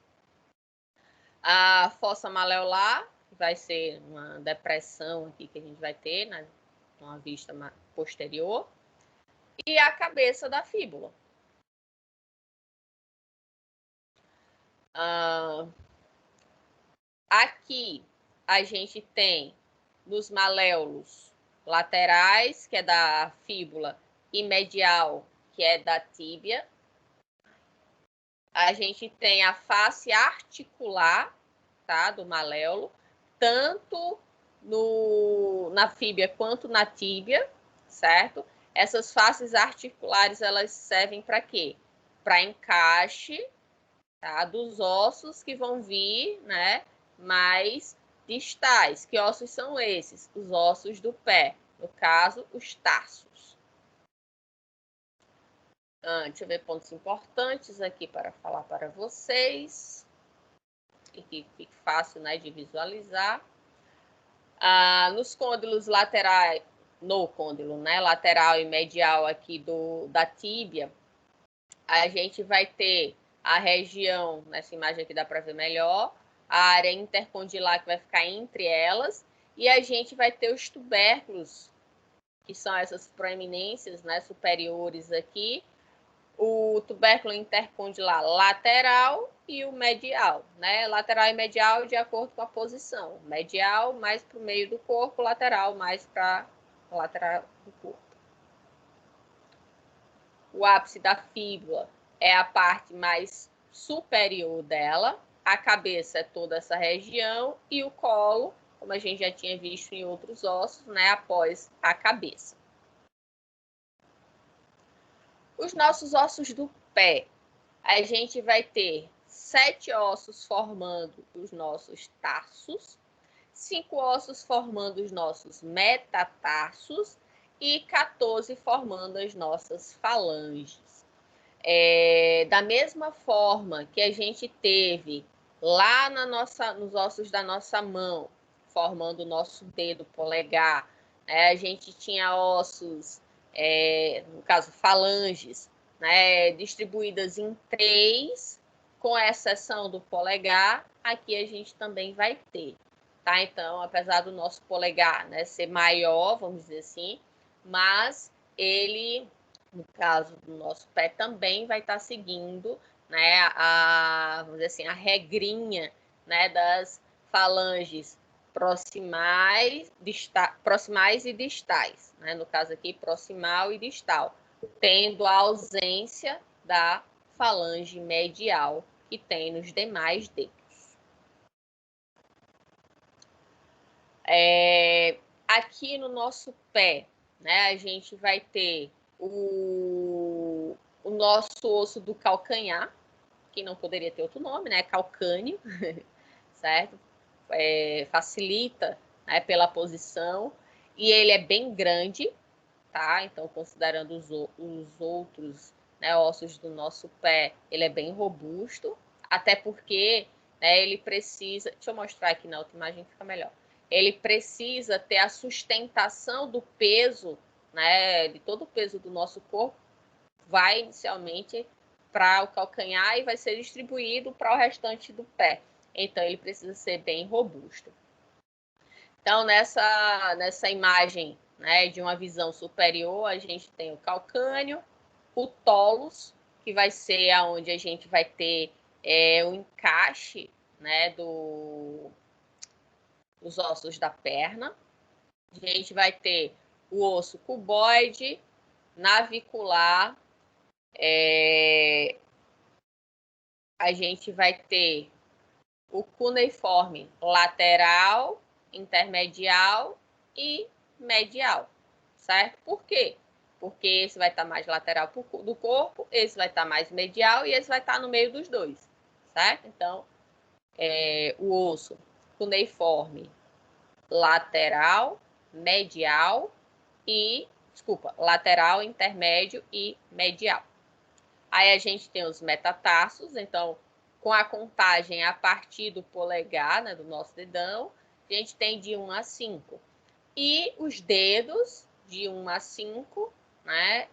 A fossa maleolar vai ser uma depressão aqui que a gente vai ter na vista posterior. E a cabeça da fíbula. Aqui a gente tem nos maléolos laterais, que é da fíbula, e medial, que é da tíbia. A gente tem a face articular, tá, do maléolo, tanto na fíbia quanto na tíbia, certo? Essas faces articulares, elas servem para quê? Para encaixe, tá, dos ossos que vão vir, né, mais distais. Que ossos são esses? Os ossos do pé, no caso, os tarsos. Deixa eu ver pontos importantes aqui para falar para vocês, e que fique fácil, né, de visualizar. Nos côndilos laterais, no côndilo, né, lateral e medial aqui da tíbia, a gente vai ter a região, nessa imagem aqui dá para ver melhor, a área intercondilar que vai ficar entre elas, e a gente vai ter os tubérculos, que são essas proeminências, né, superiores aqui, o tubérculo intercondilar lateral e o medial, né? Lateral e medial de acordo com a posição. Medial mais para o meio do corpo, lateral mais para a lateral do corpo. O ápice da fíbula é a parte mais superior dela, a cabeça é toda essa região e o colo, como a gente já tinha visto em outros ossos, né, após a cabeça. Os nossos ossos do pé, a gente vai ter 7 ossos formando os nossos tarsos, 5 ossos formando os nossos metatarsos e 14 formando as nossas falanges. Da mesma forma que a gente teve lá nos ossos da nossa mão, formando o nosso dedo polegar, a gente tinha ossos, no caso falanges, né, distribuídas em 3, com exceção do polegar, aqui a gente também vai ter. Tá? Então, apesar do nosso polegar, né, ser maior, vamos dizer assim, mas ele, no caso do nosso pé, também vai estar seguindo, né, vamos dizer assim, a regrinha, né, das falanges proximais e distais, né? No caso aqui, proximal e distal, tendo a ausência da falange medial que tem nos demais dedos. Aqui no nosso pé, né, a gente vai ter o nosso osso do calcanhar, que não poderia ter outro nome, né, calcâneo, certo? Facilita, né, pela posição, e ele é bem grande, tá? Então, considerando os outros, né, ossos do nosso pé, ele é bem robusto, até porque, né, ele precisa... Deixa eu mostrar aqui na outra imagem, fica melhor. Ele precisa ter a sustentação do peso, né, de todo o peso do nosso corpo, vai inicialmente para o calcanhar e vai ser distribuído para o restante do pé. Então, ele precisa ser bem robusto. Então, nessa imagem né, de uma visão superior, a gente tem o calcâneo, o tólus, que vai ser aonde a gente vai ter o encaixe, né, dos ossos da perna. A gente vai ter o osso cuboide, navicular, a gente vai ter o cuneiforme lateral, intermedial e medial, certo? Por quê? Porque esse vai estar mais lateral do corpo, esse vai estar mais medial e esse vai estar no meio dos dois, certo? Então, o osso cuneiforme lateral, medial e, lateral, intermédio e medial. Aí a gente tem os metatarsos, então, com a contagem a partir do polegar, né, do nosso dedão, a gente tem de 1 a 5. E os dedos de 1 a 5, né,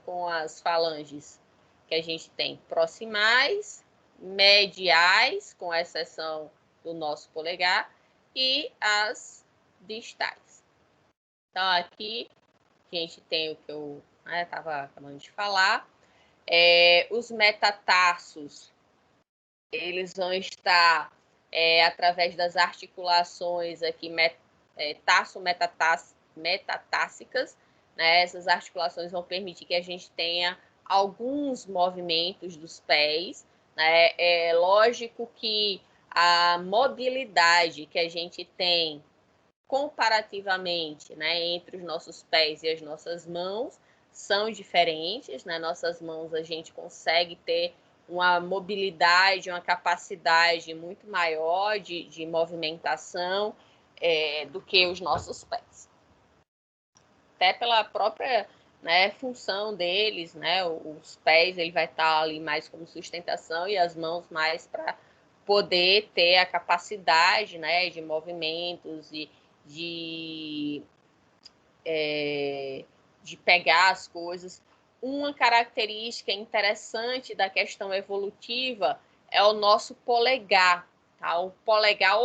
com as falanges que a gente tem proximais, mediais, com exceção do nosso polegar, e as distais. Então, aqui a gente tem o que eu estava acabando de falar. Os metatarsos, eles vão estar através das articulações aqui, metatársicas, né? Essas articulações vão permitir que a gente tenha alguns movimentos dos pés, né? É lógico que a mobilidade que a gente tem comparativamente, né, entre os nossos pés e as nossas mãos são diferentes, né? Nossas mãos a gente consegue ter uma mobilidade, uma capacidade muito maior de movimentação do que os nossos pés. Até pela própria, né, função deles, né? Os pés ele vai estar ali mais como sustentação e as mãos mais para poder ter a capacidade, né, de movimentos e de pegar as coisas. Uma característica interessante da questão evolutiva é o nosso polegar, tá? O polegar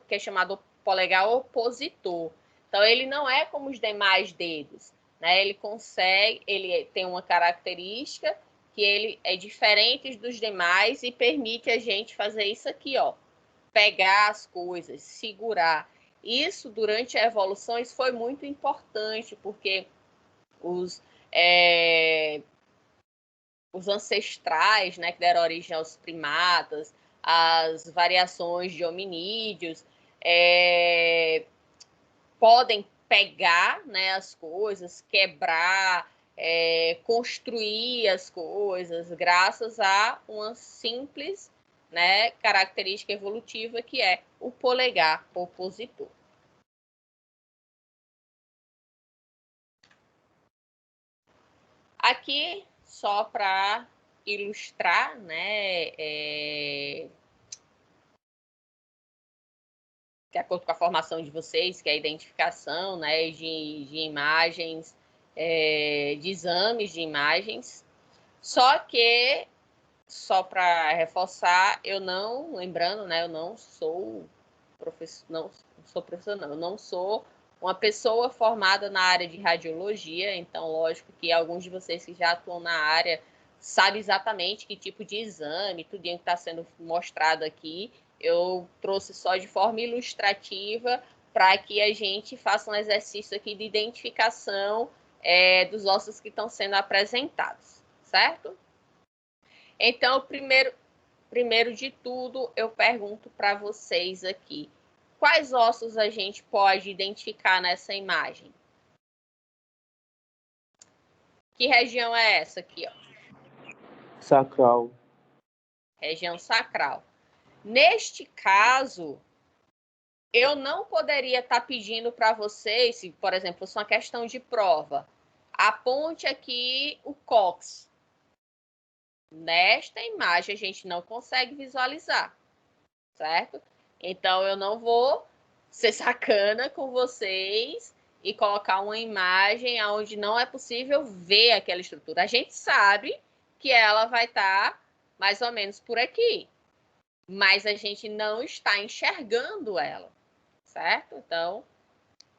que é chamado polegar opositor. Então, ele não é como os demais dedos, né? Ele tem uma característica que ele é diferente dos demais e permite a gente fazer isso aqui, ó, pegar as coisas, segurar. Isso, durante a evolução, isso foi muito importante, porque os ancestrais, né, que deram origem aos primatas, as variações de hominídeos, podem pegar, né, as coisas, quebrar, construir as coisas, graças a uma simples, né, característica evolutiva que é o polegar opositor. Aqui, só para ilustrar, né, de acordo com a formação de vocês, que é a identificação, né, de imagens, de exames de imagens. Só que, só para reforçar, lembrando, né, eu não sou profissional, eu não sou uma pessoa formada na área de radiologia, então, lógico que alguns de vocês que já atuam na área sabem exatamente que tipo de exame, tudo que está sendo mostrado aqui. Eu trouxe só de forma ilustrativa para que a gente faça um exercício aqui de identificação dos ossos que estão sendo apresentados, certo? Então, primeiro de tudo, eu pergunto para vocês aqui, quais ossos a gente pode identificar nessa imagem? Que região é essa aqui, ó? Sacral. Região sacral. Neste caso, eu não poderia estar pedindo para vocês, se, por exemplo, fosse uma questão de prova, aponte aqui o cóccix. Nesta imagem, a gente não consegue visualizar, certo? Então, eu não vou ser sacana com vocês e colocar uma imagem onde não é possível ver aquela estrutura. A gente sabe que ela vai estar mais ou menos por aqui, mas a gente não está enxergando ela, certo? Então,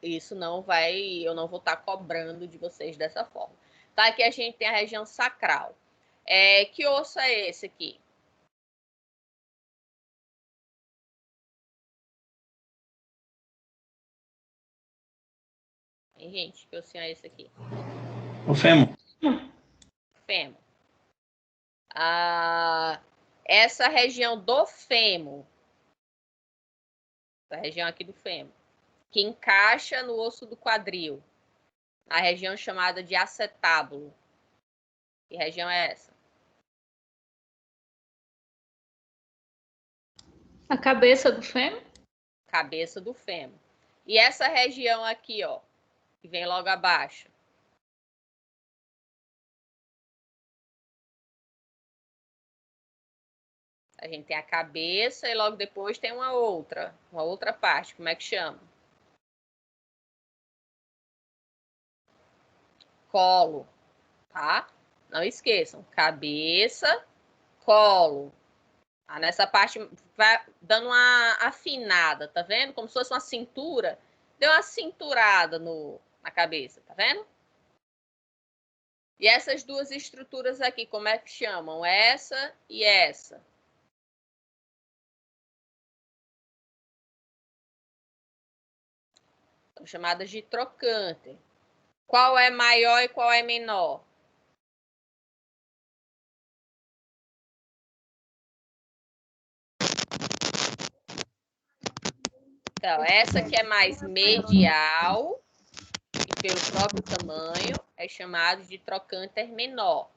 Isso não vai, eu não vou estar cobrando de vocês dessa forma. Tá? Aqui a gente tem a região sacral. Que osso é esse aqui? Hein, gente? Que osso é esse aqui? O fêmur. Fêmur. Essa região do fêmur, essa região aqui do fêmur, que encaixa no osso do quadril, a região chamada de acetábulo. Que região é essa? A cabeça do fêmur? Cabeça do fêmur. E essa região aqui, ó, que vem logo abaixo? A gente tem a cabeça e logo depois tem uma outra parte. Como é que chama? Colo, tá? Não esqueçam, cabeça, colo. Tá? Nessa parte vai dando uma afinada, tá vendo? Como se fosse uma cintura. Deu uma cinturada na cabeça, tá vendo? E essas duas estruturas aqui, como é que chamam? Essa e essa. São chamadas de trocânter. Qual é maior e qual é menor? Então, essa que é mais medial e pelo próprio tamanho é chamado de trocânter menor.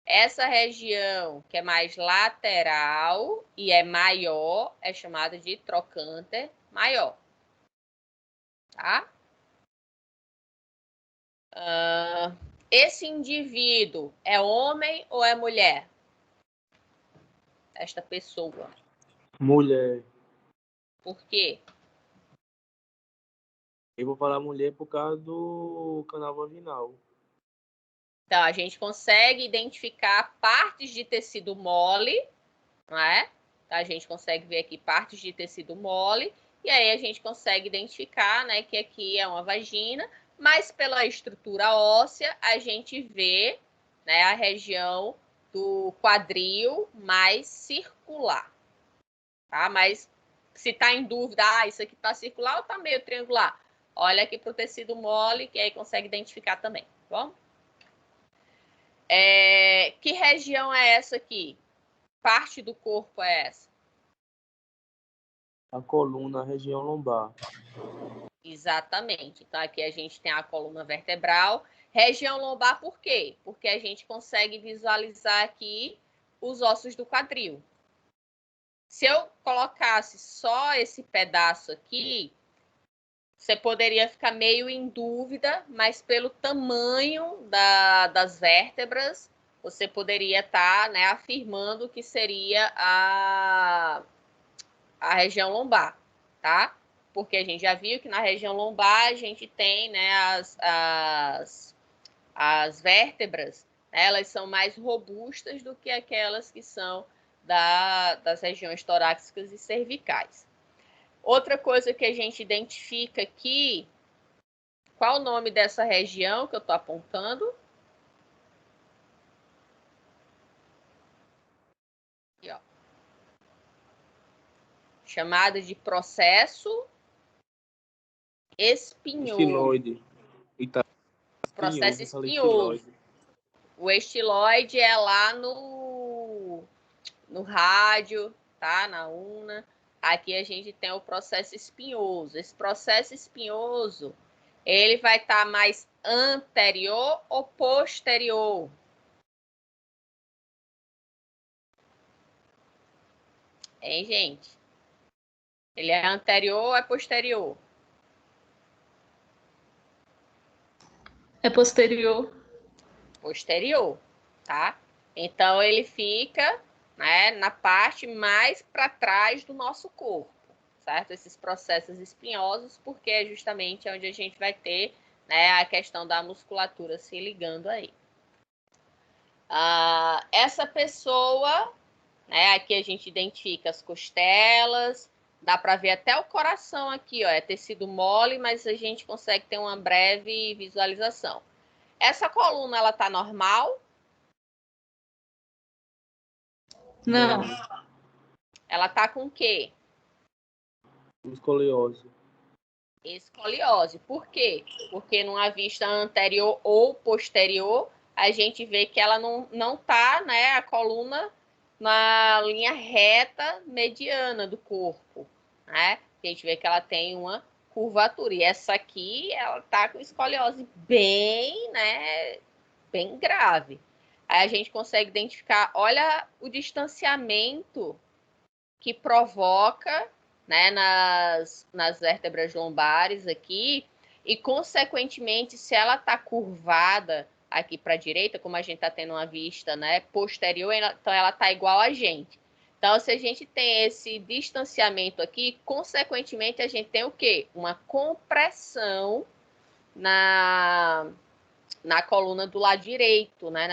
Essa região que é mais lateral e é maior é chamada de trocânter maior. Tá? Esse indivíduo é homem ou é mulher? Esta pessoa. Mulher. Por quê? Eu vou falar mulher por causa do canal vaginal. Então, a gente consegue identificar partes de tecido mole, não é? Então, a gente consegue ver aqui partes de tecido mole, e aí a gente consegue identificar, né, que aqui é uma vagina, mas pela estrutura óssea, a gente vê, né, a região do quadril mais circular, tá? Mas se está em dúvida, isso aqui está circular ou está meio triangular? Olha aqui para o tecido mole, que aí consegue identificar também, tá bom? Que região é essa aqui? Parte do corpo é essa? A coluna, a região lombar. Exatamente. Então, aqui a gente tem a coluna vertebral. Região lombar, por quê? Porque a gente consegue visualizar aqui os ossos do quadril. Se eu colocasse só esse pedaço aqui, você poderia ficar meio em dúvida, mas pelo tamanho das vértebras, você poderia estar, né, afirmando que seria a região lombar, tá? Porque a gente já viu que na região lombar a gente tem, né, as vértebras, né, elas são mais robustas do que aquelas que são das regiões torácicas e cervicais. Outra coisa que a gente identifica aqui, qual o nome dessa região que eu estou apontando? Aqui, ó. Chamada de processo espinhoso. Estiloide. Processo espinhoso. O estiloide é lá no rádio, tá? Na una. Aqui a gente tem o processo espinhoso. Esse processo espinhoso, ele vai estar mais anterior ou posterior? Hein, gente? Ele é anterior ou é posterior? É posterior. Posterior, tá? Então, ele fica, né, na parte mais para trás do nosso corpo, certo? Esses processos espinhosos, porque é justamente onde a gente vai ter, né, a questão da musculatura se ligando aí. Essa pessoa, né, aqui a gente identifica as costelas, Dá para ver até o coração aqui, ó. É tecido mole, mas a gente consegue ter uma breve visualização. Essa coluna, ela tá normal? Não. Ela tá com o quê? Escoliose. Escoliose. Por quê? Porque numa vista anterior ou posterior, a gente vê que ela não tá, né, a coluna na linha reta mediana do corpo, né? A gente vê que ela tem uma curvatura. E essa aqui, ela tá com escoliose bem, né, bem grave. Aí a gente consegue identificar, olha o distanciamento que provoca, né, nas vértebras lombares aqui, e, consequentemente, se ela está curvada aqui para a direita, como a gente está tendo uma vista, né, posterior, então ela está igual a gente. Então, se a gente tem esse distanciamento aqui, consequentemente, a gente tem o quê? Uma compressão na coluna do lado direito, né,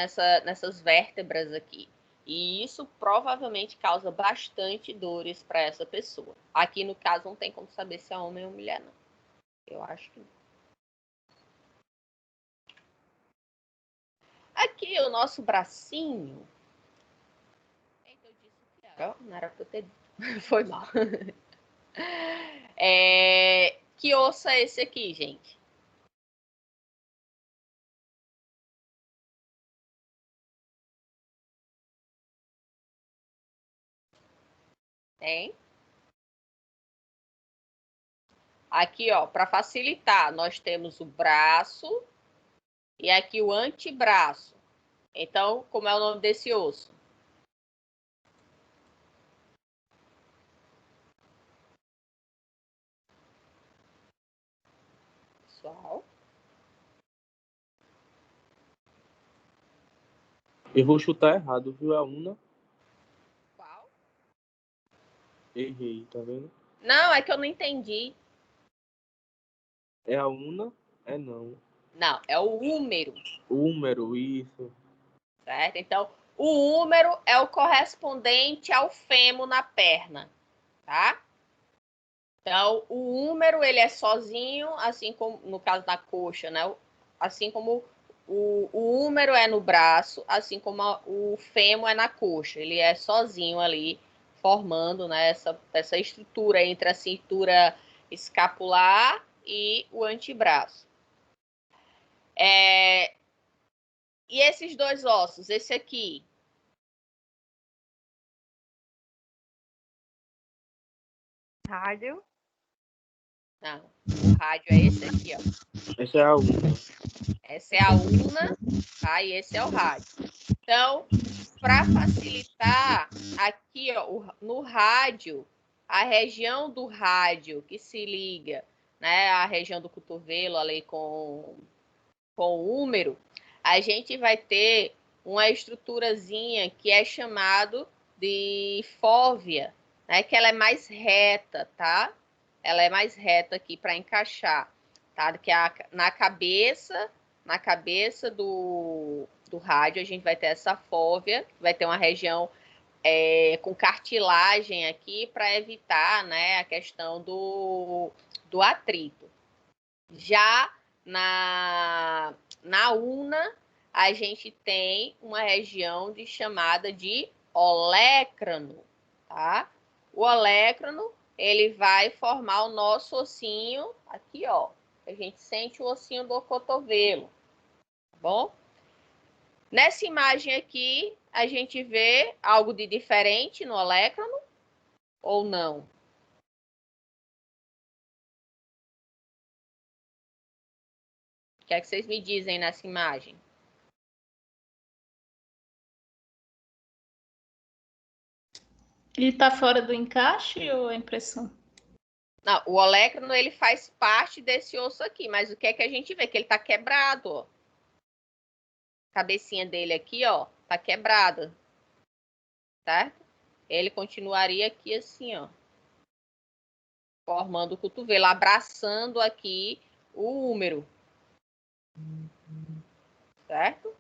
nessas vértebras aqui. E isso provavelmente causa bastante dores para essa pessoa. Aqui, no caso, não tem como saber se é homem ou mulher, não. Eu acho que não. Aqui, o nosso bracinho. Eita, eu disse que era. Não era para eu ter dito. Foi mal. Que osso é esse aqui, gente? Tem? Aqui, ó, para facilitar, nós temos o braço e aqui o antebraço. Então, como é o nome desse osso? Pessoal. Eu vou chutar errado, viu? A una. Qual? Errei, tá vendo? Não, é que eu não entendi. É a una? É não. Não, é o húmero, Húmero, isso. certo? Então, o húmero é o correspondente ao fêmur na perna, tá? Então, o húmero, ele é sozinho, assim como no caso da coxa, né? Assim como o húmero é no braço, assim como o fêmur é na coxa. Ele é sozinho ali, formando, né, essa estrutura entre a cintura escapular e o antebraço. E esses dois ossos, esse aqui? Rádio. Não, o rádio é esse aqui, ó. Essa é a una. Essa é a una, tá? E esse é o rádio. Então, para facilitar, aqui, ó, no rádio, a região do rádio que se liga, né, a região do cotovelo ali com o húmero, a gente vai ter uma estruturazinha que é chamado de fóvea, né, que ela é mais reta, tá? Ela é mais reta aqui para encaixar, tá? Que na cabeça do rádio a gente vai ter essa fóvea, vai ter uma região com cartilagem aqui para evitar, né, a questão do atrito. Já na una, a gente tem uma região chamada de olécrano, tá? O olécrano, ele vai formar o nosso ossinho aqui, ó. A gente sente o ossinho do cotovelo, tá bom? Nessa imagem aqui, a gente vê algo de diferente no olécrano ou não? O que é que vocês me dizem nessa imagem? Ele tá fora do encaixe ou é impressão? Não, o olécrano, ele faz parte desse osso aqui, mas o que é que a gente vê? Que ele tá quebrado, ó. A cabecinha dele aqui, ó, tá quebrada, certo? Ele continuaria aqui assim, ó, formando o cotovelo, abraçando aqui o húmero, certo?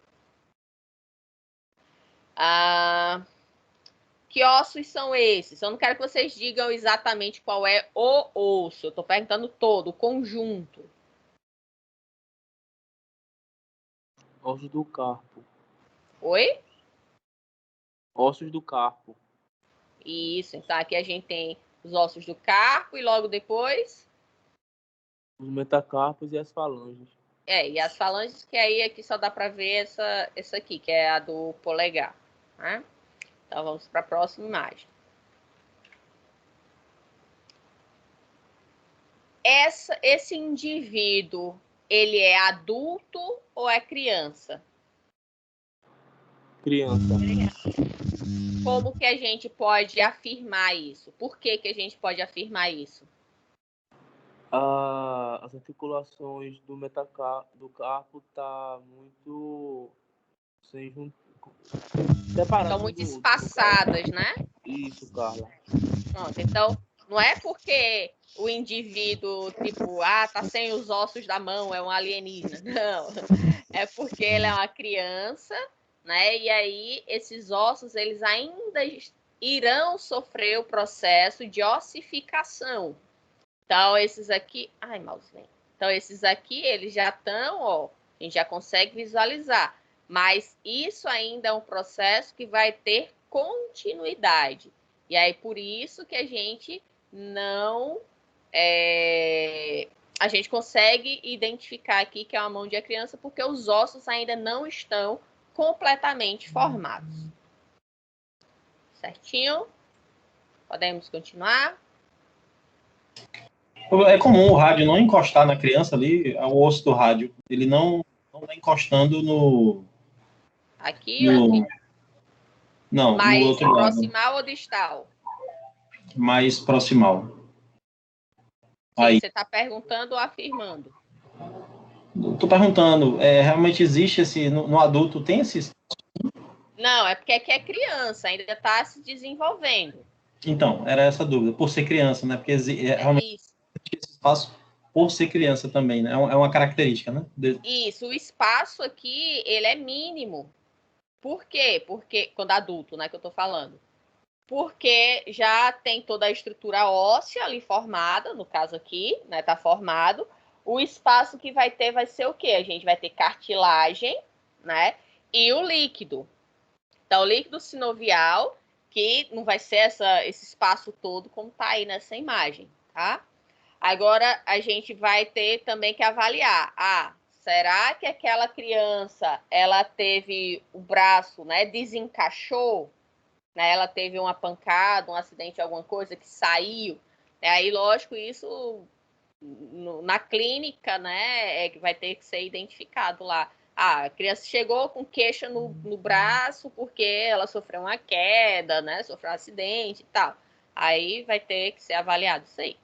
Que ossos são esses? Eu não quero que vocês digam exatamente qual é o osso. Eu estou perguntando todo, o conjunto. Ossos do carpo. Oi? Ossos do carpo. Isso. Então, aqui a gente tem os ossos do carpo e logo depois... Os metacarpos e as falanges. E as falanges, que aí aqui só dá para ver essa aqui, que é a do polegar. Né? Então, vamos para a próxima imagem. Esse indivíduo, ele é adulto ou é criança? Criança. Como que a gente pode afirmar isso? Por que que a gente pode afirmar isso? As articulações do carpo tá muito separadas. São muito espaçadas, né? Isso, Carla. Pronto, então, não é porque o indivíduo, tipo, tá sem os ossos da mão, é um alienígena. Não. É porque ele é uma criança, né? E aí, esses ossos, eles ainda irão sofrer o processo de ossificação. Então, esses aqui... Ai, mouse, vem. Então, esses aqui, eles já estão, ó, a gente já consegue visualizar. Mas isso ainda é um processo que vai ter continuidade. E aí, por isso que a gente não... a gente consegue identificar aqui que é uma mão de criança, porque os ossos ainda não estão completamente formados. Certinho? Podemos continuar? É comum o rádio não encostar na criança ali, o osso do rádio. Ele não tá encostando no... Aqui ou aqui? Não, mais no outro lado. proximal ou distal? Mais proximal. Sim, Aí. você está perguntando ou afirmando? Tô perguntando, realmente existe no adulto, tem esses... Não, é porque aqui é criança, ainda está se desenvolvendo. Então, era essa a dúvida, por ser criança, né? Porque realmente Isso. existe esse espaço por ser criança também, né? É uma característica, né? Isso, o espaço aqui, ele é mínimo. Por quê? Porque, quando adulto, né, que eu estou falando. Porque já tem toda a estrutura óssea ali formada, no caso aqui, né, tá formado. O espaço que vai ter vai ser o quê? A gente vai ter cartilagem, né, e o líquido. Então, o líquido sinovial, que não vai ser esse espaço todo como tá aí nessa imagem, tá? Agora, a gente vai ter também que avaliar. Será que aquela criança, ela teve o braço, né, desencaixou? Né, ela teve uma pancada, um acidente, alguma coisa que saiu. Aí, lógico, isso na clínica, né, vai ter que ser identificado lá. A criança chegou com queixa no braço porque ela sofreu uma queda, né, sofreu um acidente e tal. Aí vai ter que ser avaliado isso aí.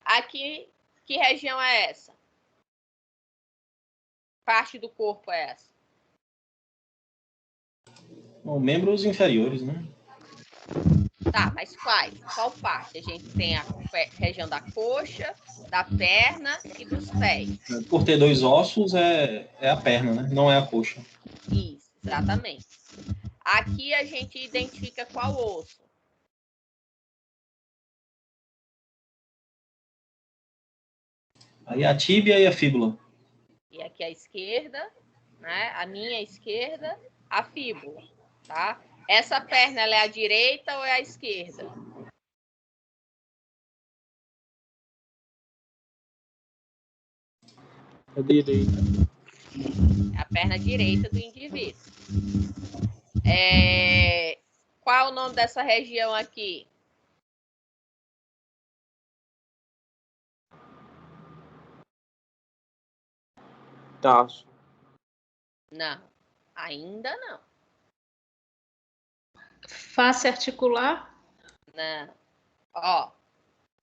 Aqui, que região é essa? Parte do corpo é essa? Bom, membros inferiores, né? Tá, mas quais? Qual parte? A gente tem a região da coxa, da perna e dos pés. Por ter dois ossos, é a perna, né? Não é a coxa. Isso, exatamente. Aqui a gente identifica qual osso? Aí a tíbia e a fíbula. E aqui à esquerda, né? A minha esquerda, a fíbula, tá? Essa perna, ela é a direita ou é a esquerda? A direita. É a perna direita do indivíduo. Qual é o nome dessa região aqui? Taço. Não, ainda não. Face articular? Não. Ó,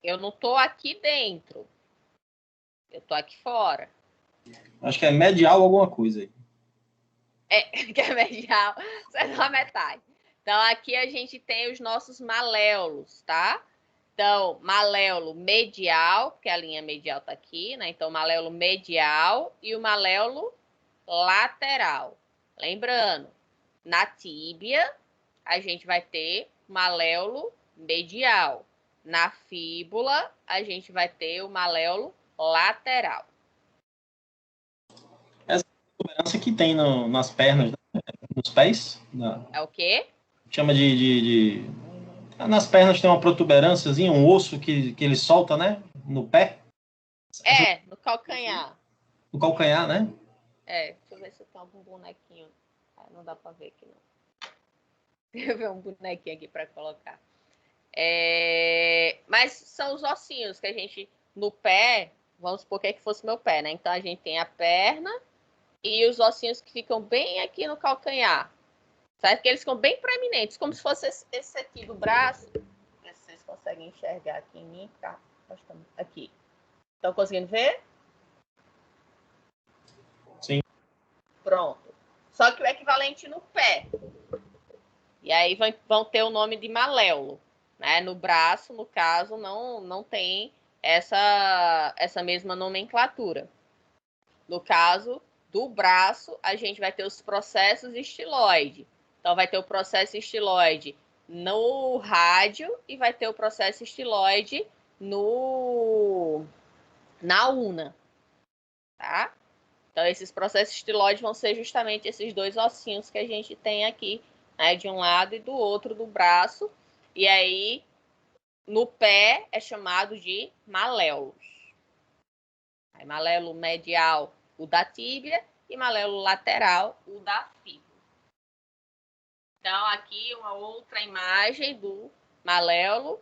eu não tô aqui dentro. Eu tô aqui fora. Acho que é medial alguma coisa aí. Que é medial. Você dá metade. Então, aqui a gente tem os nossos maléolos, tá? Então, maléolo medial, porque a linha medial tá aqui, né? Então, maléolo medial e o maléolo lateral. Lembrando, Na tíbia, a gente vai ter o maléolo medial. Na fíbula, a gente vai ter o maléolo lateral. Essa protuberância que tem nas pernas, né? Nos pés. É o quê? Chama Nas pernas tem uma protuberânciazinha, um osso que ele solta, né? No pé. No calcanhar. No calcanhar, né? Deixa eu ver se tem algum bonequinho. Não dá pra ver aqui, não. Deixa eu ver um bonequinho aqui pra colocar. Mas são os ossinhos que a gente, no pé, vamos supor que é que fosse meu pé, né? Então a gente tem a perna e os ossinhos que ficam bem aqui no calcanhar. Certo? Que eles ficam bem proeminentes, como se fosse esse aqui do braço. Não sei se vocês conseguem enxergar aqui em mim. Tá? Aqui. Estão conseguindo ver? Sim. Pronto. Só que o equivalente no pé. E aí vão ter o nome de maléolo. Né? No braço, no caso, não tem essa mesma nomenclatura. No caso do braço, a gente vai ter os processos estiloide. Então, vai ter o processo estiloide no rádio e vai ter o processo estiloide na una. Tá? Então, esses processos estiloides vão ser justamente esses dois ossinhos que a gente tem aqui, né, de um lado e do outro do braço. E aí, no pé, é chamado de maléolos. Aí, maléolo medial, o da tíbia, e maléolo lateral, o da fíbula. Então, aqui uma outra imagem do maléolo.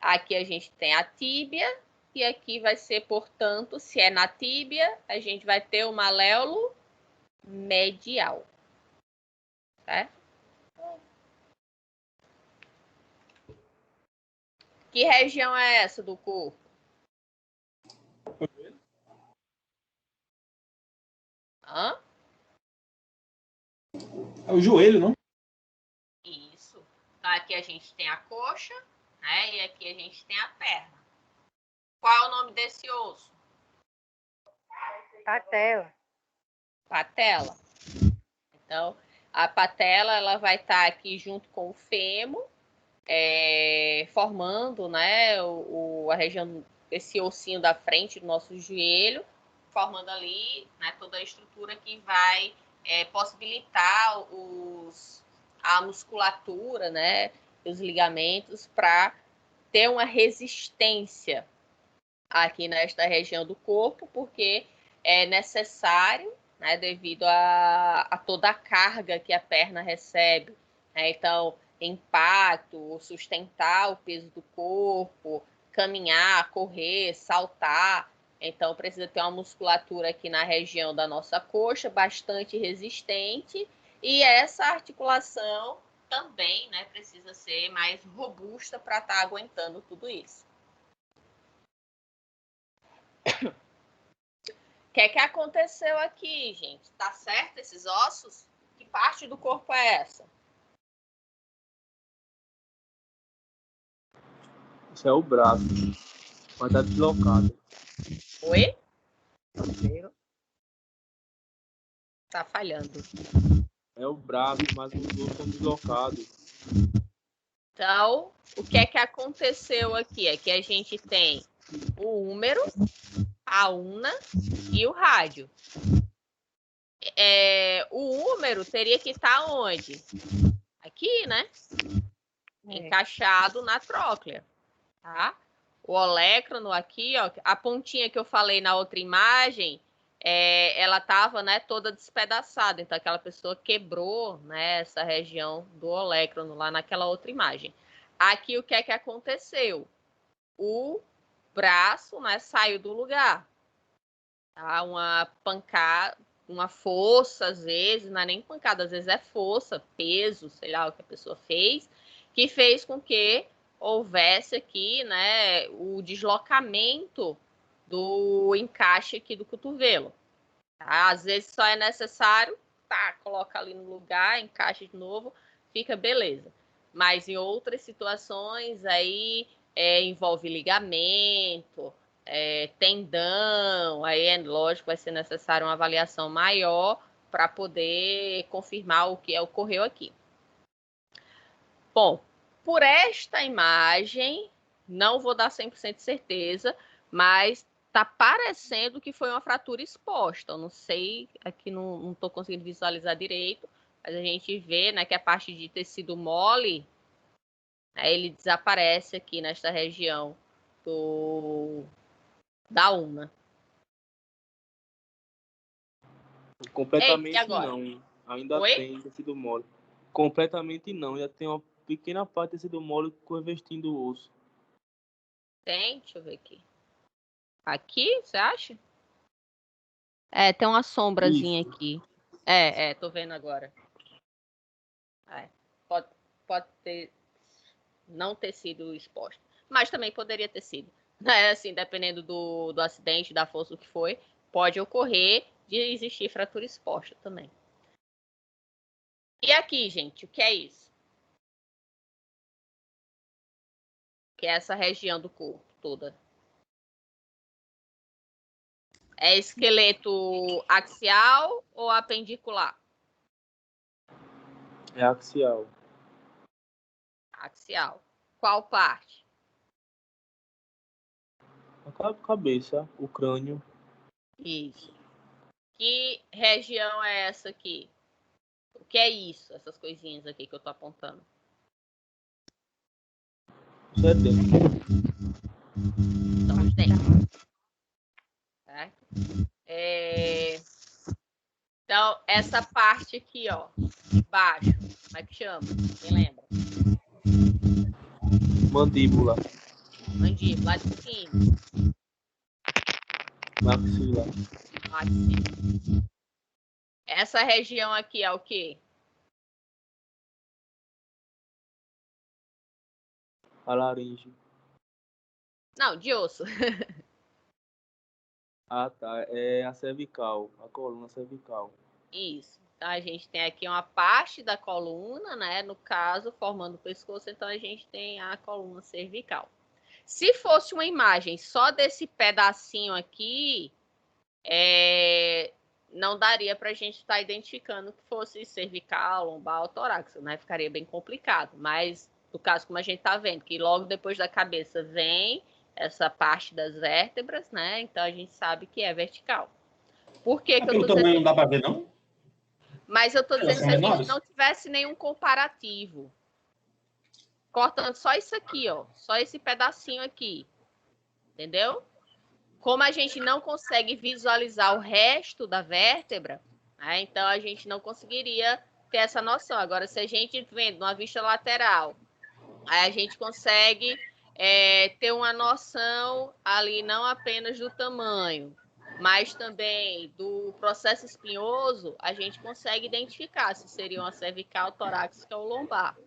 Aqui a gente tem a tíbia, e aqui vai ser, portanto, se é na tíbia, a gente vai ter o maléolo medial. Certo? Que região é essa do corpo? Hã? É o joelho, não? Isso. Então, aqui a gente tem a coxa, né? E aqui a gente tem a perna. Qual é o nome desse osso? Patela. Patela. Então, a patela ela vai estar aqui junto com o fêmur, formando, né, a região, esse ossinho da frente do nosso joelho, formando ali, né, toda a estrutura que vai possibilitar a musculatura, né, os ligamentos para ter uma resistência aqui nesta região do corpo, porque é necessário, né, devido a toda a carga que a perna recebe. Né? Então, impacto, sustentar o peso do corpo, caminhar, correr, saltar. Então, precisa ter uma musculatura aqui na região da nossa coxa bastante resistente, e essa articulação também, né, precisa ser mais robusta para estar aguentando tudo isso. O que é que aconteceu aqui, gente? Tá certo esses ossos? Que parte do corpo é essa? Esse é o braço, mas tá deslocado. Oi? Tá falhando. É o braço, mas os dois estão deslocados. Então, o que é que aconteceu aqui? É que a gente tem o húmero, a una e o rádio. O húmero teria que estar onde? Aqui, né? Encaixado na tróclea. Tá? O olécrano aqui, ó, a pontinha que eu falei na outra imagem, ela estava, né, toda despedaçada. Então, aquela pessoa quebrou, né, essa região do olécrano lá naquela outra imagem. Aqui, o que é que aconteceu? O braço, né, saiu do lugar. Tá? Uma pancada, uma força, às vezes, não é nem pancada, às vezes é força, peso, sei lá o que a pessoa fez, que fez com que houvesse aqui, né, o deslocamento do encaixe aqui do cotovelo. Tá? Às vezes só é necessário, tá, coloca ali no lugar, encaixa de novo, fica beleza. Mas em outras situações aí envolve ligamento, tendão, aí lógico vai ser necessário uma avaliação maior para poder confirmar o que ocorreu aqui. Bom, por esta imagem, não vou dar 100% de certeza, mas está parecendo que foi uma fratura exposta. Eu não sei, aqui não estou conseguindo visualizar direito, mas a gente vê, né, que a parte de tecido mole, né, ele desaparece aqui nesta região da ulna. Completamente agora? não. Ainda Oi? tem tecido mole. Completamente não. Ainda tem uma pequena parte de tecido mole revestindo o osso. Tem? Deixa eu ver aqui. Aqui, você acha? Tem uma sombrazinha Isso. aqui. Tô vendo agora. Pode ter, não ter sido exposta. Mas também poderia ter sido. Né? Assim, dependendo do acidente, da força, do que foi, pode ocorrer de existir fratura exposta também. E aqui, gente, o que é isso? Que é essa região do corpo toda. É esqueleto axial ou apendicular? É axial. Axial. Qual parte? A cabeça, o crânio. Isso. Que região é essa aqui? O que é isso? Essas coisinhas aqui que eu tô apontando. Isso é dentro. São os dentes. Certo? Então, essa parte aqui, ó, de baixo, como é que chama? Quem lembra? Mandíbula. Mandíbula, lá de cima. Maxila. Lá de cima. Essa região aqui é o quê? A laringe. Não, de osso. Ah, tá. É a cervical. A coluna cervical. Isso. Então, a gente tem aqui uma parte da coluna, né? No caso, formando o pescoço, então a gente tem a coluna cervical. Se fosse uma imagem só desse pedacinho aqui, não daria para a gente estar identificando que fosse cervical, lombar ou torácico, né? Ficaria bem complicado. Mas, no caso, como a gente está vendo, que logo depois da cabeça vem essa parte das vértebras, né? Então, a gente sabe que é vertical. Por que que eu Pelo estou tamanho dizendo não dá para ver, não? Mas eu estou Elas dizendo são se a gente menores? não tivesse nenhum comparativo. Cortando só isso aqui, ó. Só esse pedacinho aqui. Entendeu? Como a gente não consegue visualizar o resto da vértebra, né, então a gente não conseguiria ter essa noção. Agora, se a gente vendo numa vista lateral, aí a gente consegue ter uma noção ali não apenas do tamanho, mas também do processo espinhoso, a gente consegue identificar se seria uma cervical, torácica ou lombar.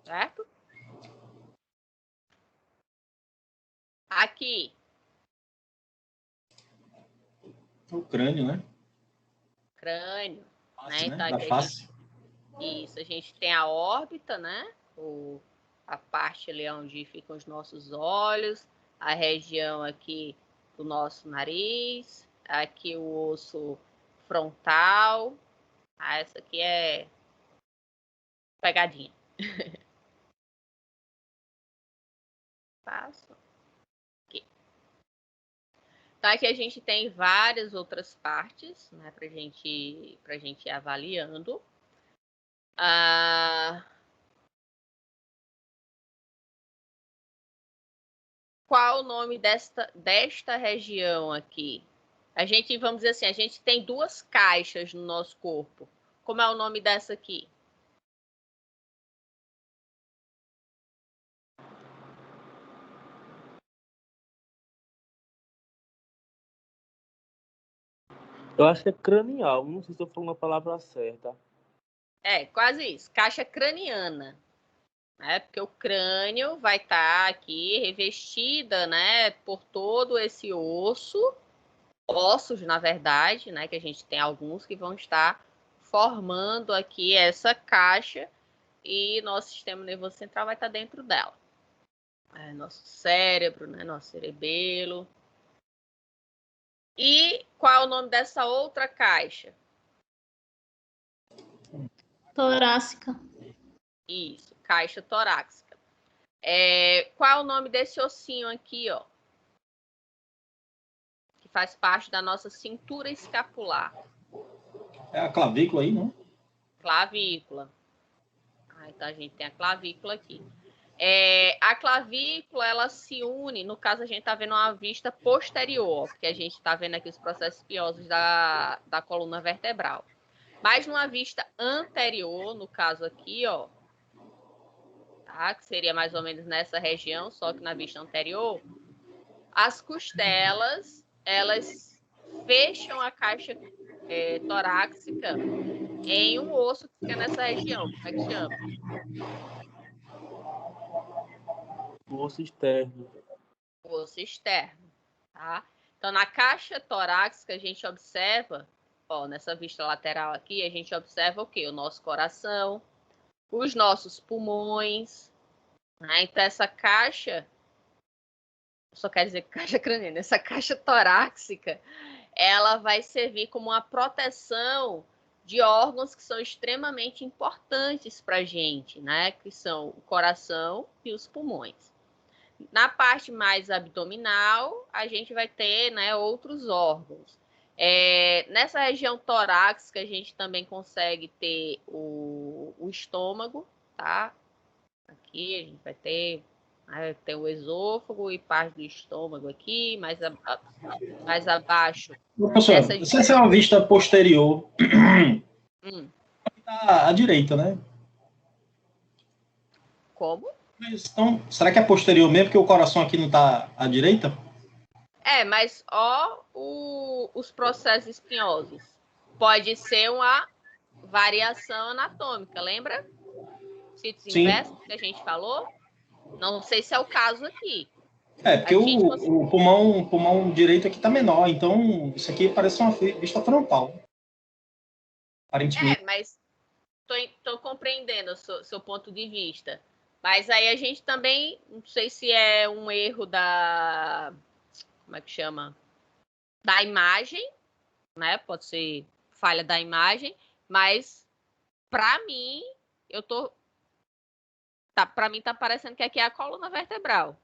Certo? Aqui. O crânio, né? Crânio. Face, Né? né? Então, Da aqui face. isso, a gente tem a órbita, né? A parte ali onde ficam os nossos olhos, a região aqui do nosso nariz, aqui o osso frontal. Essa aqui é pegadinha. Passo. Aqui. Então, aqui a gente tem várias outras partes, né, pra gente ir avaliando. Qual o nome desta região aqui? A gente, vamos dizer assim, a gente tem duas caixas no nosso corpo. Como é o nome dessa aqui? Eu acho que é cranial. Não sei se estou falando a palavra certa. Quase isso. Caixa craniana. Né? Porque o crânio vai estar aqui revestida, né, por todo esse ossos, na verdade, né, que a gente tem alguns que vão estar formando aqui essa caixa e nosso sistema nervoso central vai estar dentro dela. Nosso cérebro, né, nosso cerebelo. E qual é o nome dessa outra caixa? Torácica. Isso, caixa torácica. Qual é o nome desse ossinho aqui, ó? Que faz parte da nossa cintura escapular. É a clavícula aí, não? Clavícula. Então a gente tem a clavícula aqui. A clavícula, ela se une, no caso a gente está vendo uma vista posterior, porque a gente está vendo aqui os processos espinhosos da coluna vertebral. Mas numa vista anterior, no caso aqui, ó, tá? Que seria mais ou menos nessa região, só que na vista anterior, as costelas, elas fecham a caixa torácica em um osso que fica nessa região. Como é que chama? O osso externo. O osso externo, tá? Então, na caixa torácica, a gente observa, ó, nessa vista lateral aqui, a gente observa o quê? O nosso coração, os nossos pulmões, né? Então, essa caixa, só quer dizer caixa craniana, essa caixa torácica, ela vai servir como uma proteção de órgãos que são extremamente importantes para a gente, né? Que são o coração e os pulmões. Na parte mais abdominal, a gente vai ter, né, outros órgãos. Nessa região torácica, a gente também consegue ter o estômago, tá? Aqui a gente vai ter o esôfago e parte do estômago aqui, mais abaixo. Professor, essa é uma vista posterior. À direita, né? Como? Então, será que é posterior mesmo, porque o coração aqui não está à direita? Mas os processos espinhosos. Pode ser uma variação anatômica, lembra? Sítios inversos que a gente falou? Não sei se é o caso aqui. Porque o pulmão direito aqui está menor, então isso aqui parece uma vista frontal. Aparentemente. Mas estou compreendendo o seu ponto de vista. Mas aí a gente também, não sei se é um erro como é que chama? Da imagem, né? Pode ser falha da imagem, mas para mim, para mim tá parecendo que aqui é a coluna vertebral.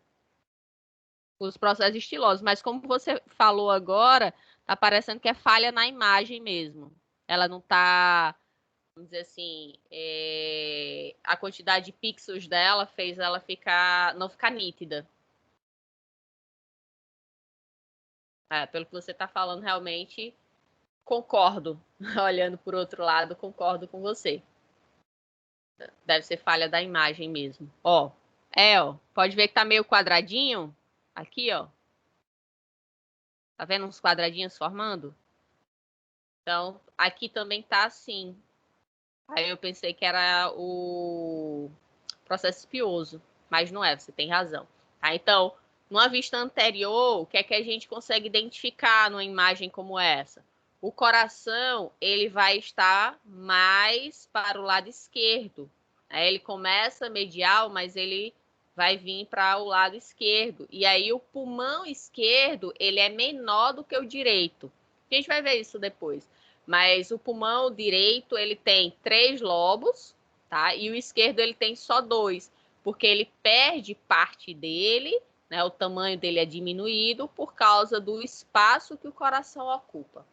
Os processos estilosos, mas como você falou agora, tá parecendo que é falha na imagem mesmo. Ela não tá, vamos dizer assim, a quantidade de pixels dela fez ela não ficar nítida. Pelo que você está falando, realmente concordo. Olhando por outro lado, concordo com você. Deve ser falha da imagem mesmo. Ó, pode ver que tá meio quadradinho. Aqui, ó. Tá vendo uns quadradinhos formando? Então, aqui também tá assim. Aí eu pensei que era o processo espinhoso, mas não é, você tem razão. Tá? Então, numa vista anterior, o que é que a gente consegue identificar numa imagem como essa? O coração, ele vai estar mais para o lado esquerdo. Ele começa medial, mas ele vai vir para o lado esquerdo. E aí o pulmão esquerdo, ele é menor do que o direito. A gente vai ver isso depois. Mas o pulmão direito, ele tem 3 lobos, tá? E o esquerdo, ele tem só 2, porque ele perde parte dele, né? O tamanho dele é diminuído por causa do espaço que o coração ocupa.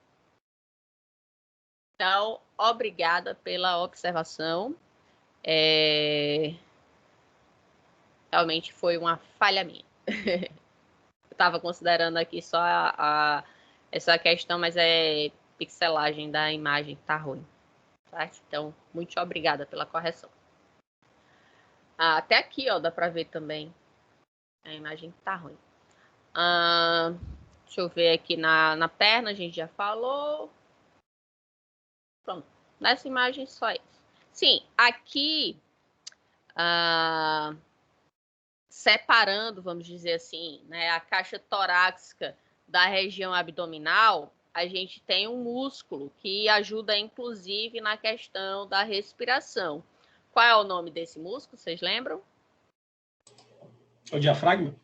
Então, obrigada pela observação. Realmente foi uma falha minha. Eu estava considerando aqui só essa questão, mas pixelagem da imagem que tá ruim. Tá? Então, muito obrigada pela correção. Até aqui, ó, dá para ver também. A imagem tá ruim. Deixa eu ver aqui na perna, a gente já falou. Pronto. Nessa imagem, só isso. Sim, aqui, separando, vamos dizer assim, né, a caixa torácica da região abdominal, a gente tem um músculo que ajuda, inclusive, na questão da respiração. Qual é o nome desse músculo? Vocês lembram? O diafragma?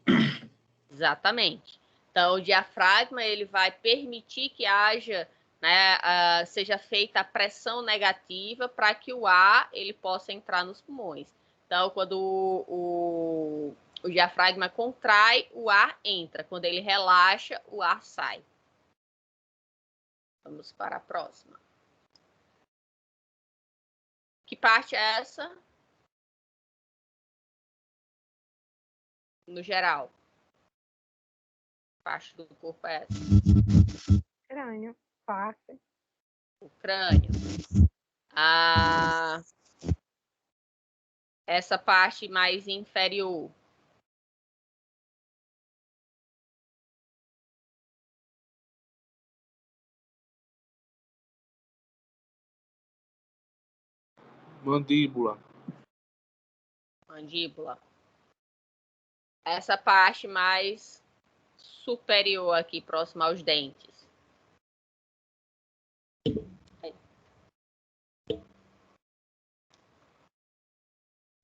Exatamente. Então, o diafragma, ele vai permitir que haja né, seja feita a pressão negativa para que o ar ele possa entrar nos pulmões. Então, quando o diafragma contrai, o ar entra. Quando ele relaxa, o ar sai. Vamos para a próxima. Que parte é essa? No geral. Que parte do corpo é essa? Crânio. Face. O crânio. Essa parte mais inferior. Mandíbula. Mandíbula. Essa parte mais superior aqui, próxima aos dentes.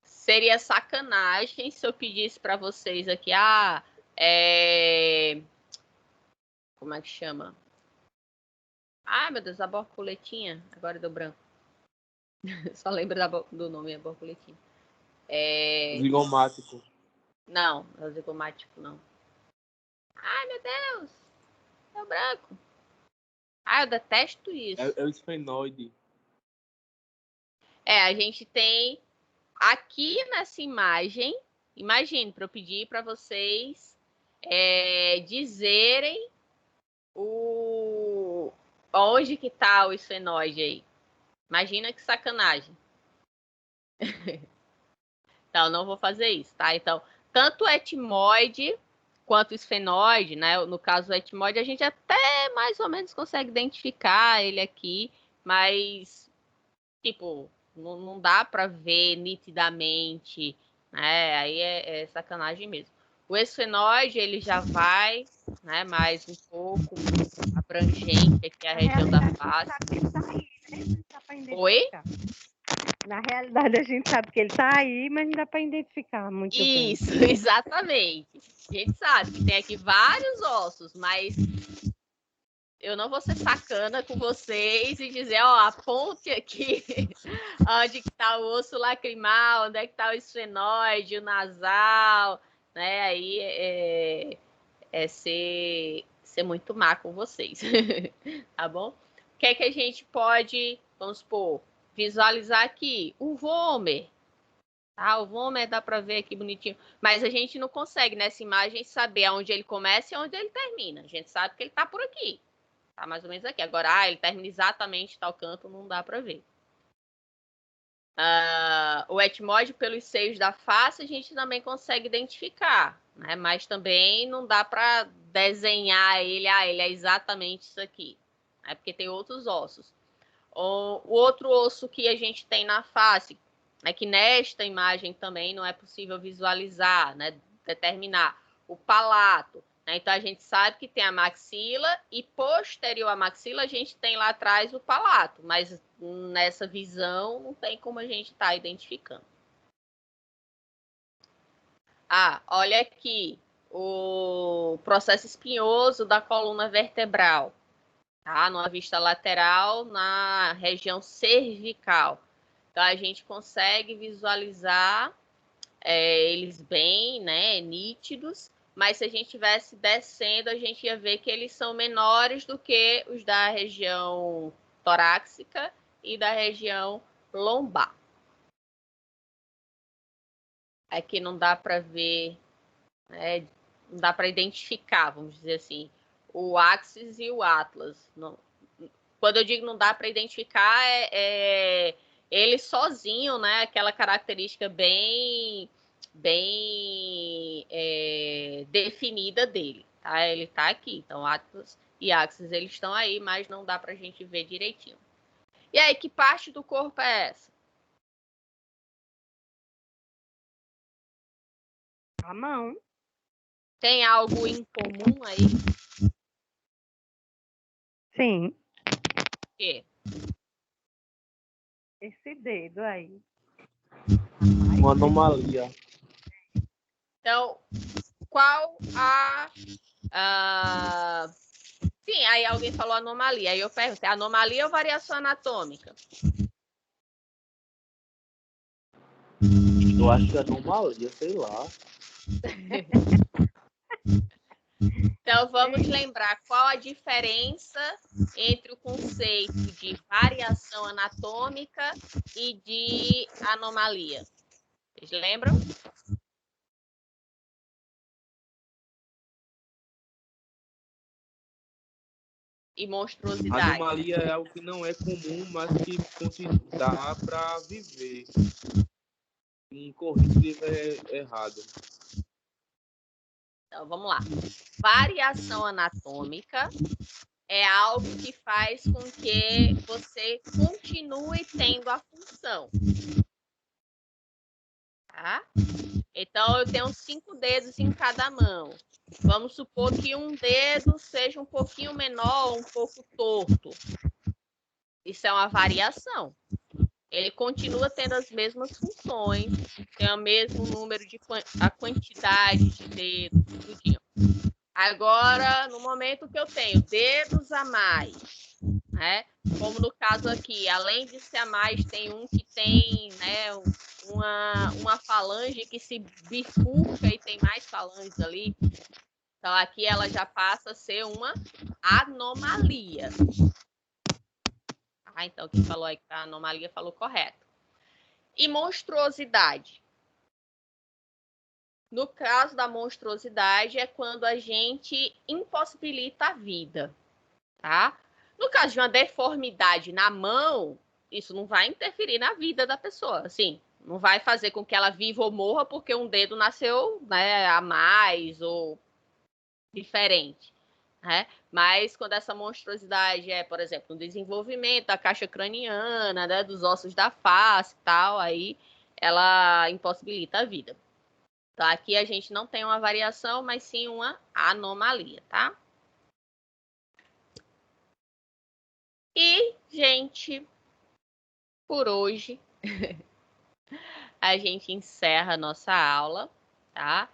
Seria sacanagem se eu pedisse para vocês aqui, como é que chama? Ah, meu Deus, a borboletinha. Agora deu branco. Só lembro do nome, a borboletinha. Zigomático. Não, não é zigomático, não. Ai, meu Deus. Deu branco. Ah, eu detesto isso. É o esfenoide. A gente tem aqui nessa imagem, imagine, para eu pedir para vocês dizerem onde que está o esfenoide aí. Imagina que sacanagem. Então, não vou fazer isso, tá? Então, tanto o etimoide quanto o esfenoide, né? No caso do etimoide, a gente até mais ou menos consegue identificar ele aqui, mas, tipo, não dá para ver nitidamente, né? Aí é sacanagem mesmo. O esfenoide, ele já vai, né, mais um pouco abrangente aqui a região da face. Oi? Na realidade, a gente sabe que ele está aí, mas não dá para identificar muito bem. Isso, exatamente. A gente sabe que tem aqui vários ossos, mas eu não vou ser sacana com vocês e dizer, aponte aqui onde que está o osso lacrimal, onde é que está o esfenoide, o nasal, né? Aí ser muito má com vocês, tá bom? O que é que a gente pode, vamos supor, visualizar aqui? O vômer. O vômer dá para ver aqui bonitinho, mas a gente não consegue nessa imagem saber aonde ele começa e onde ele termina. A gente sabe que ele está por aqui, tá mais ou menos aqui. Agora, ele termina exatamente em tal canto, não dá para ver. O etimoide pelos seios da face a gente também consegue identificar, né? Mas também não dá para desenhar ele, ele é exatamente isso aqui, né? Porque tem outros ossos. O outro osso que a gente tem na face, é que nesta imagem também não é possível visualizar, né, determinar o palato, né? Então a gente sabe que tem a maxila e posterior à maxila a gente tem lá atrás o palato, mas nessa visão não tem como a gente estar identificando. Olha aqui o processo espinhoso da coluna vertebral, tá? Numa vista lateral na região cervical. Então, a gente consegue visualizar eles bem, né, nítidos, mas se a gente estivesse descendo, a gente ia ver que eles são menores do que os da região torácica e da região lombar. Aqui não dá para ver, né, não dá para identificar, vamos dizer assim, o Axis e o Atlas. Não. Quando eu digo não dá para identificar, ele sozinho, né? Aquela característica bem definida dele, tá? Ele tá aqui. Então, Atlas e Axis, eles estão aí, mas não dá para a gente ver direitinho. E aí, que parte do corpo é essa? A mão. Tem algo em comum aí? Sim. O quê? Esse dedo aí. Uma anomalia. Então, qual sim, aí alguém falou anomalia. Aí eu perguntei, anomalia ou variação anatômica? Eu acho que é anomalia, sei lá. Então, vamos lembrar qual a diferença entre o conceito de variação anatômica e de anomalia. Vocês lembram? E monstruosidade. Anomalia é algo que não é comum, mas que dá para viver. Incorrido se estiver errado. Então, vamos lá. Variação anatômica é algo que faz com que você continue tendo a função. Tá? Então, eu tenho 5 dedos em cada mão. Vamos supor que um dedo seja um pouquinho menor, um pouco torto. Isso é uma variação. Ele continua tendo as mesmas funções, tem o mesmo número de a quantidade de dedos, tudinho. Agora, no momento que eu tenho dedos a mais, né? Como no caso aqui, além de ser a mais, tem um que tem, né, uma falange que se bifurca e tem mais falanges ali. Então, aqui ela já passa a ser uma anomalia. Ah, então, quem falou aí que a anomalia falou correto. E monstruosidade. No caso da monstruosidade, é quando a gente impossibilita a vida, tá? No caso de uma deformidade na mão, isso não vai interferir na vida da pessoa, assim, não vai fazer com que ela viva ou morra porque um dedo nasceu, né, a mais ou diferente, né? Mas quando essa monstruosidade é, por exemplo, no desenvolvimento da caixa craniana, né, dos ossos da face e tal, aí ela impossibilita a vida. Então, aqui a gente não tem uma variação, mas sim uma anomalia, tá? E, gente, por hoje, a gente encerra a nossa aula, tá?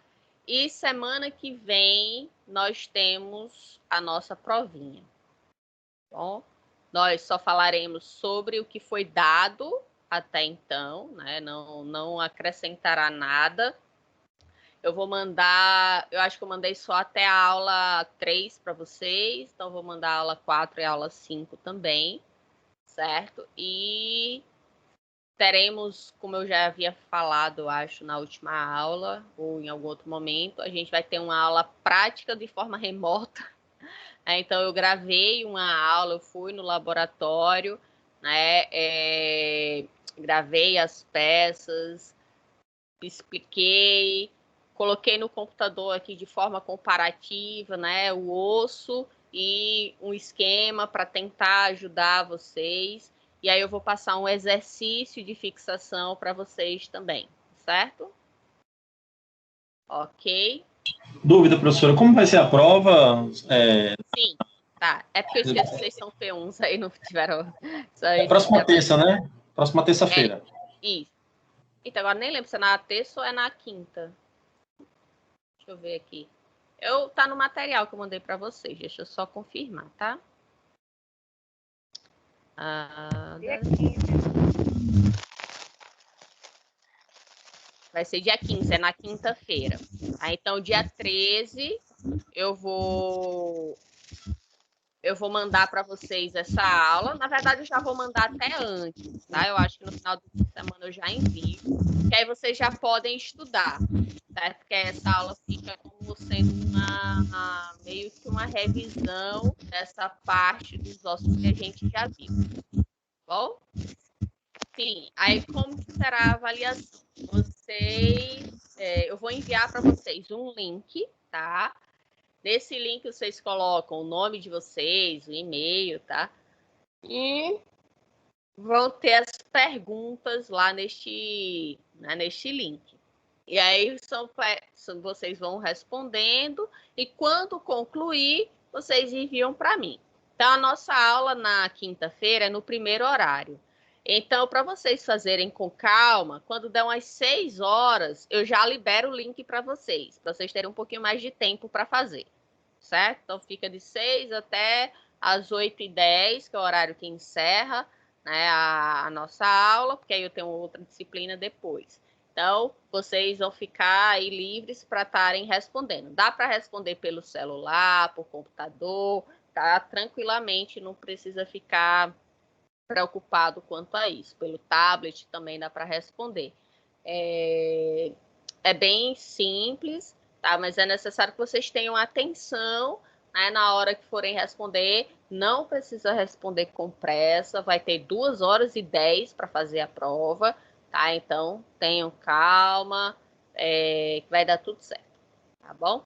E semana que vem nós temos a nossa provinha. Bom, nós só falaremos sobre o que foi dado até então, né? Não acrescentará nada. Eu vou mandar, eu acho que eu mandei só até a aula 3 para vocês, então vou mandar a aula 4 e a aula 5 também, certo? E teremos, como eu já havia falado, eu acho, na última aula, ou em algum outro momento, a gente vai ter uma aula prática de forma remota. Então, eu gravei uma aula, eu fui no laboratório, né? Gravei as peças, expliquei, coloquei no computador aqui de forma comparativa, né? O osso e um esquema para tentar ajudar vocês. E aí eu vou passar um exercício de fixação para vocês também, certo? Ok. Dúvida, professora, como vai ser a prova? Sim, tá. É porque eu esqueci que vocês são P1s, aí não tiveram... Próxima terça, né? Próxima terça-feira. Isso. Então, agora nem lembro se é na terça ou é na quinta. Deixa eu ver aqui. Tá no material que eu mandei para vocês. Deixa eu só confirmar, tá? Dia 15. Vai ser dia 15, é na quinta-feira. Então, dia 13, eu vou mandar para vocês essa aula. Na verdade, eu já vou mandar até antes, tá? Eu acho que no final da semana eu já envio. Que aí vocês já podem estudar, certo? Porque essa aula fica como sendo meio que uma revisão dessa parte dos ossos que a gente já viu. Bom? Sim, aí como que será a avaliação? Eu vou enviar para vocês um link, tá? Nesse link vocês colocam o nome de vocês, o e-mail, tá? E vão ter as perguntas lá neste link. E aí vocês vão respondendo e quando concluir, vocês enviam para mim. Então, a nossa aula na quinta-feira é no primeiro horário. Então, para vocês fazerem com calma, quando der umas 6 horas, eu já libero o link para vocês terem um pouquinho mais de tempo para fazer. certo? Então, fica de 6 até às 8h10, que é o horário que encerra, né, a nossa aula, porque aí eu tenho outra disciplina depois. Então, vocês vão ficar aí livres para estarem respondendo. Dá para responder pelo celular, por computador, tá? Tranquilamente, não precisa ficar preocupado quanto a isso. Pelo tablet também dá para responder. É bem simples, tá? Mas é necessário que vocês tenham atenção, né, na hora que forem responder. Não precisa responder com pressa, vai ter 2h10 para fazer a prova, tá? Então, tenham calma, que vai dar tudo certo, tá bom?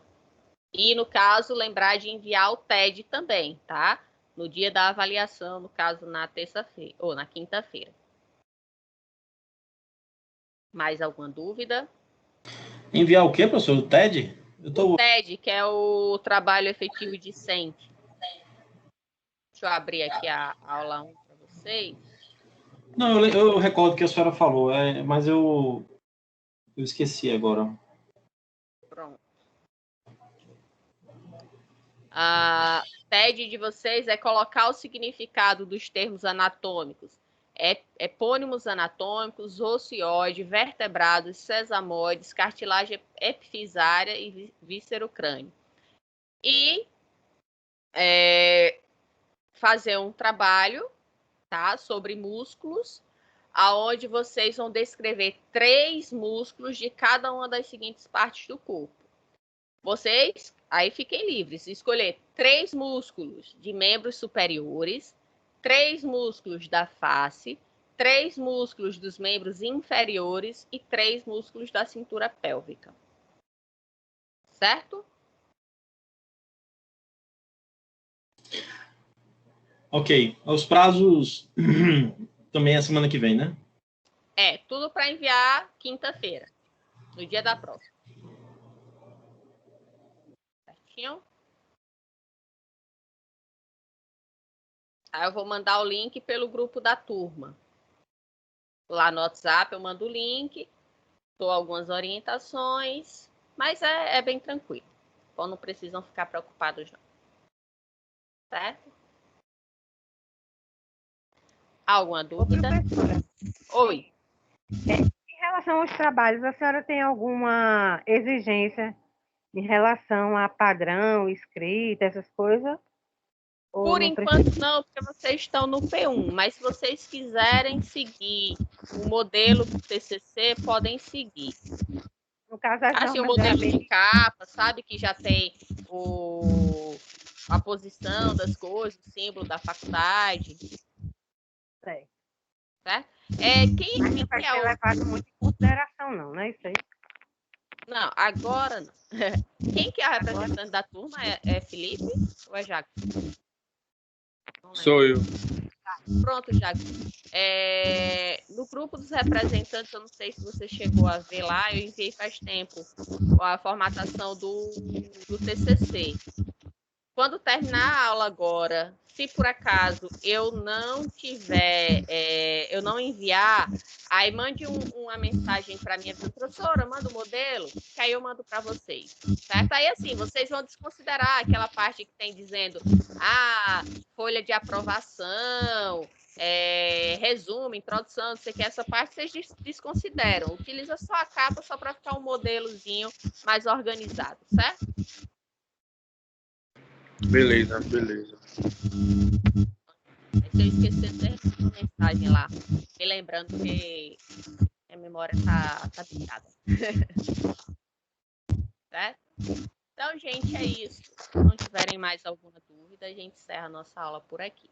E, no caso, lembrar de enviar o TED também, tá? No dia da avaliação, no caso, na terça-feira, ou na quinta-feira. Mais alguma dúvida? Enviar o quê, professor? O TED? O TED, que é o trabalho efetivo discente. Deixa eu abrir aqui a aula 1 para vocês. Não, eu recordo que a senhora falou, mas eu esqueci agora. Pronto. A TED de vocês é colocar o significado dos termos anatômicos. Epônimos anatômicos, ocioide, vertebrados, sesamoides, cartilagem epifisária e víscero-crânio. E fazer um trabalho, tá, sobre músculos, aonde vocês vão descrever 3 músculos de cada uma das seguintes partes do corpo. Vocês, aí fiquem livres, escolher 3 músculos de membros superiores, 3 músculos da face, 3 músculos dos membros inferiores e 3 músculos da cintura pélvica. Certo? Ok. Os prazos também é semana que vem, né? Tudo para enviar quinta-feira, no dia da prova. Certinho? Aí eu vou mandar o link pelo grupo da turma. Lá no WhatsApp eu mando o link, dou algumas orientações, mas é bem tranquilo. Então não precisam ficar preocupados não. Certo? Alguma dúvida? Oi. Em relação aos trabalhos, a senhora tem alguma exigência em relação a padrão, escrita, essas coisas? Por enquanto não, porque vocês estão no P1, mas se vocês quiserem seguir o modelo do TCC, podem seguir. No caso, assim, o modelo de capa, sabe? Que já tem a posição das coisas, o símbolo da faculdade. Certo. Quem não vai ser levado muito em consideração, não, né? Isso aí. Não, agora não. Quem que é a representante da turma? É Felipe ou é Jackson? Sou eu. Pronto, Jackson. No grupo dos representantes, eu não sei se você chegou a ver lá, eu enviei faz tempo a formatação do TCC. Quando terminar a aula agora, se por acaso eu não tiver, eu não enviar, aí mande uma mensagem para minha professora, manda o modelo, que aí eu mando para vocês, certo? Aí assim, vocês vão desconsiderar aquela parte que tem dizendo, folha de aprovação, resumo, introdução, não sei o que, essa parte vocês desconsideram. Utiliza só a capa só para ficar um modelozinho mais organizado, certo? Beleza. Se eu esquecer, você recebe uma mensagem lá, me lembrando que a memória tá bichada. Certo? Então, gente, é isso. Se não tiverem mais alguma dúvida, a gente encerra a nossa aula por aqui.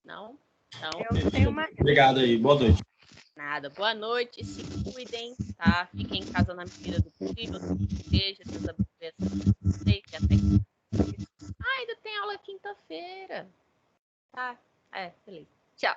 Não? Então, Obrigado aí. Boa noite. Nada. Boa noite. Se cuidem, tá? Fiquem em casa na medida do possível. Deus abençoe vocês e até quinta. Ainda tem aula quinta-feira. Tá? Beleza. Tchau.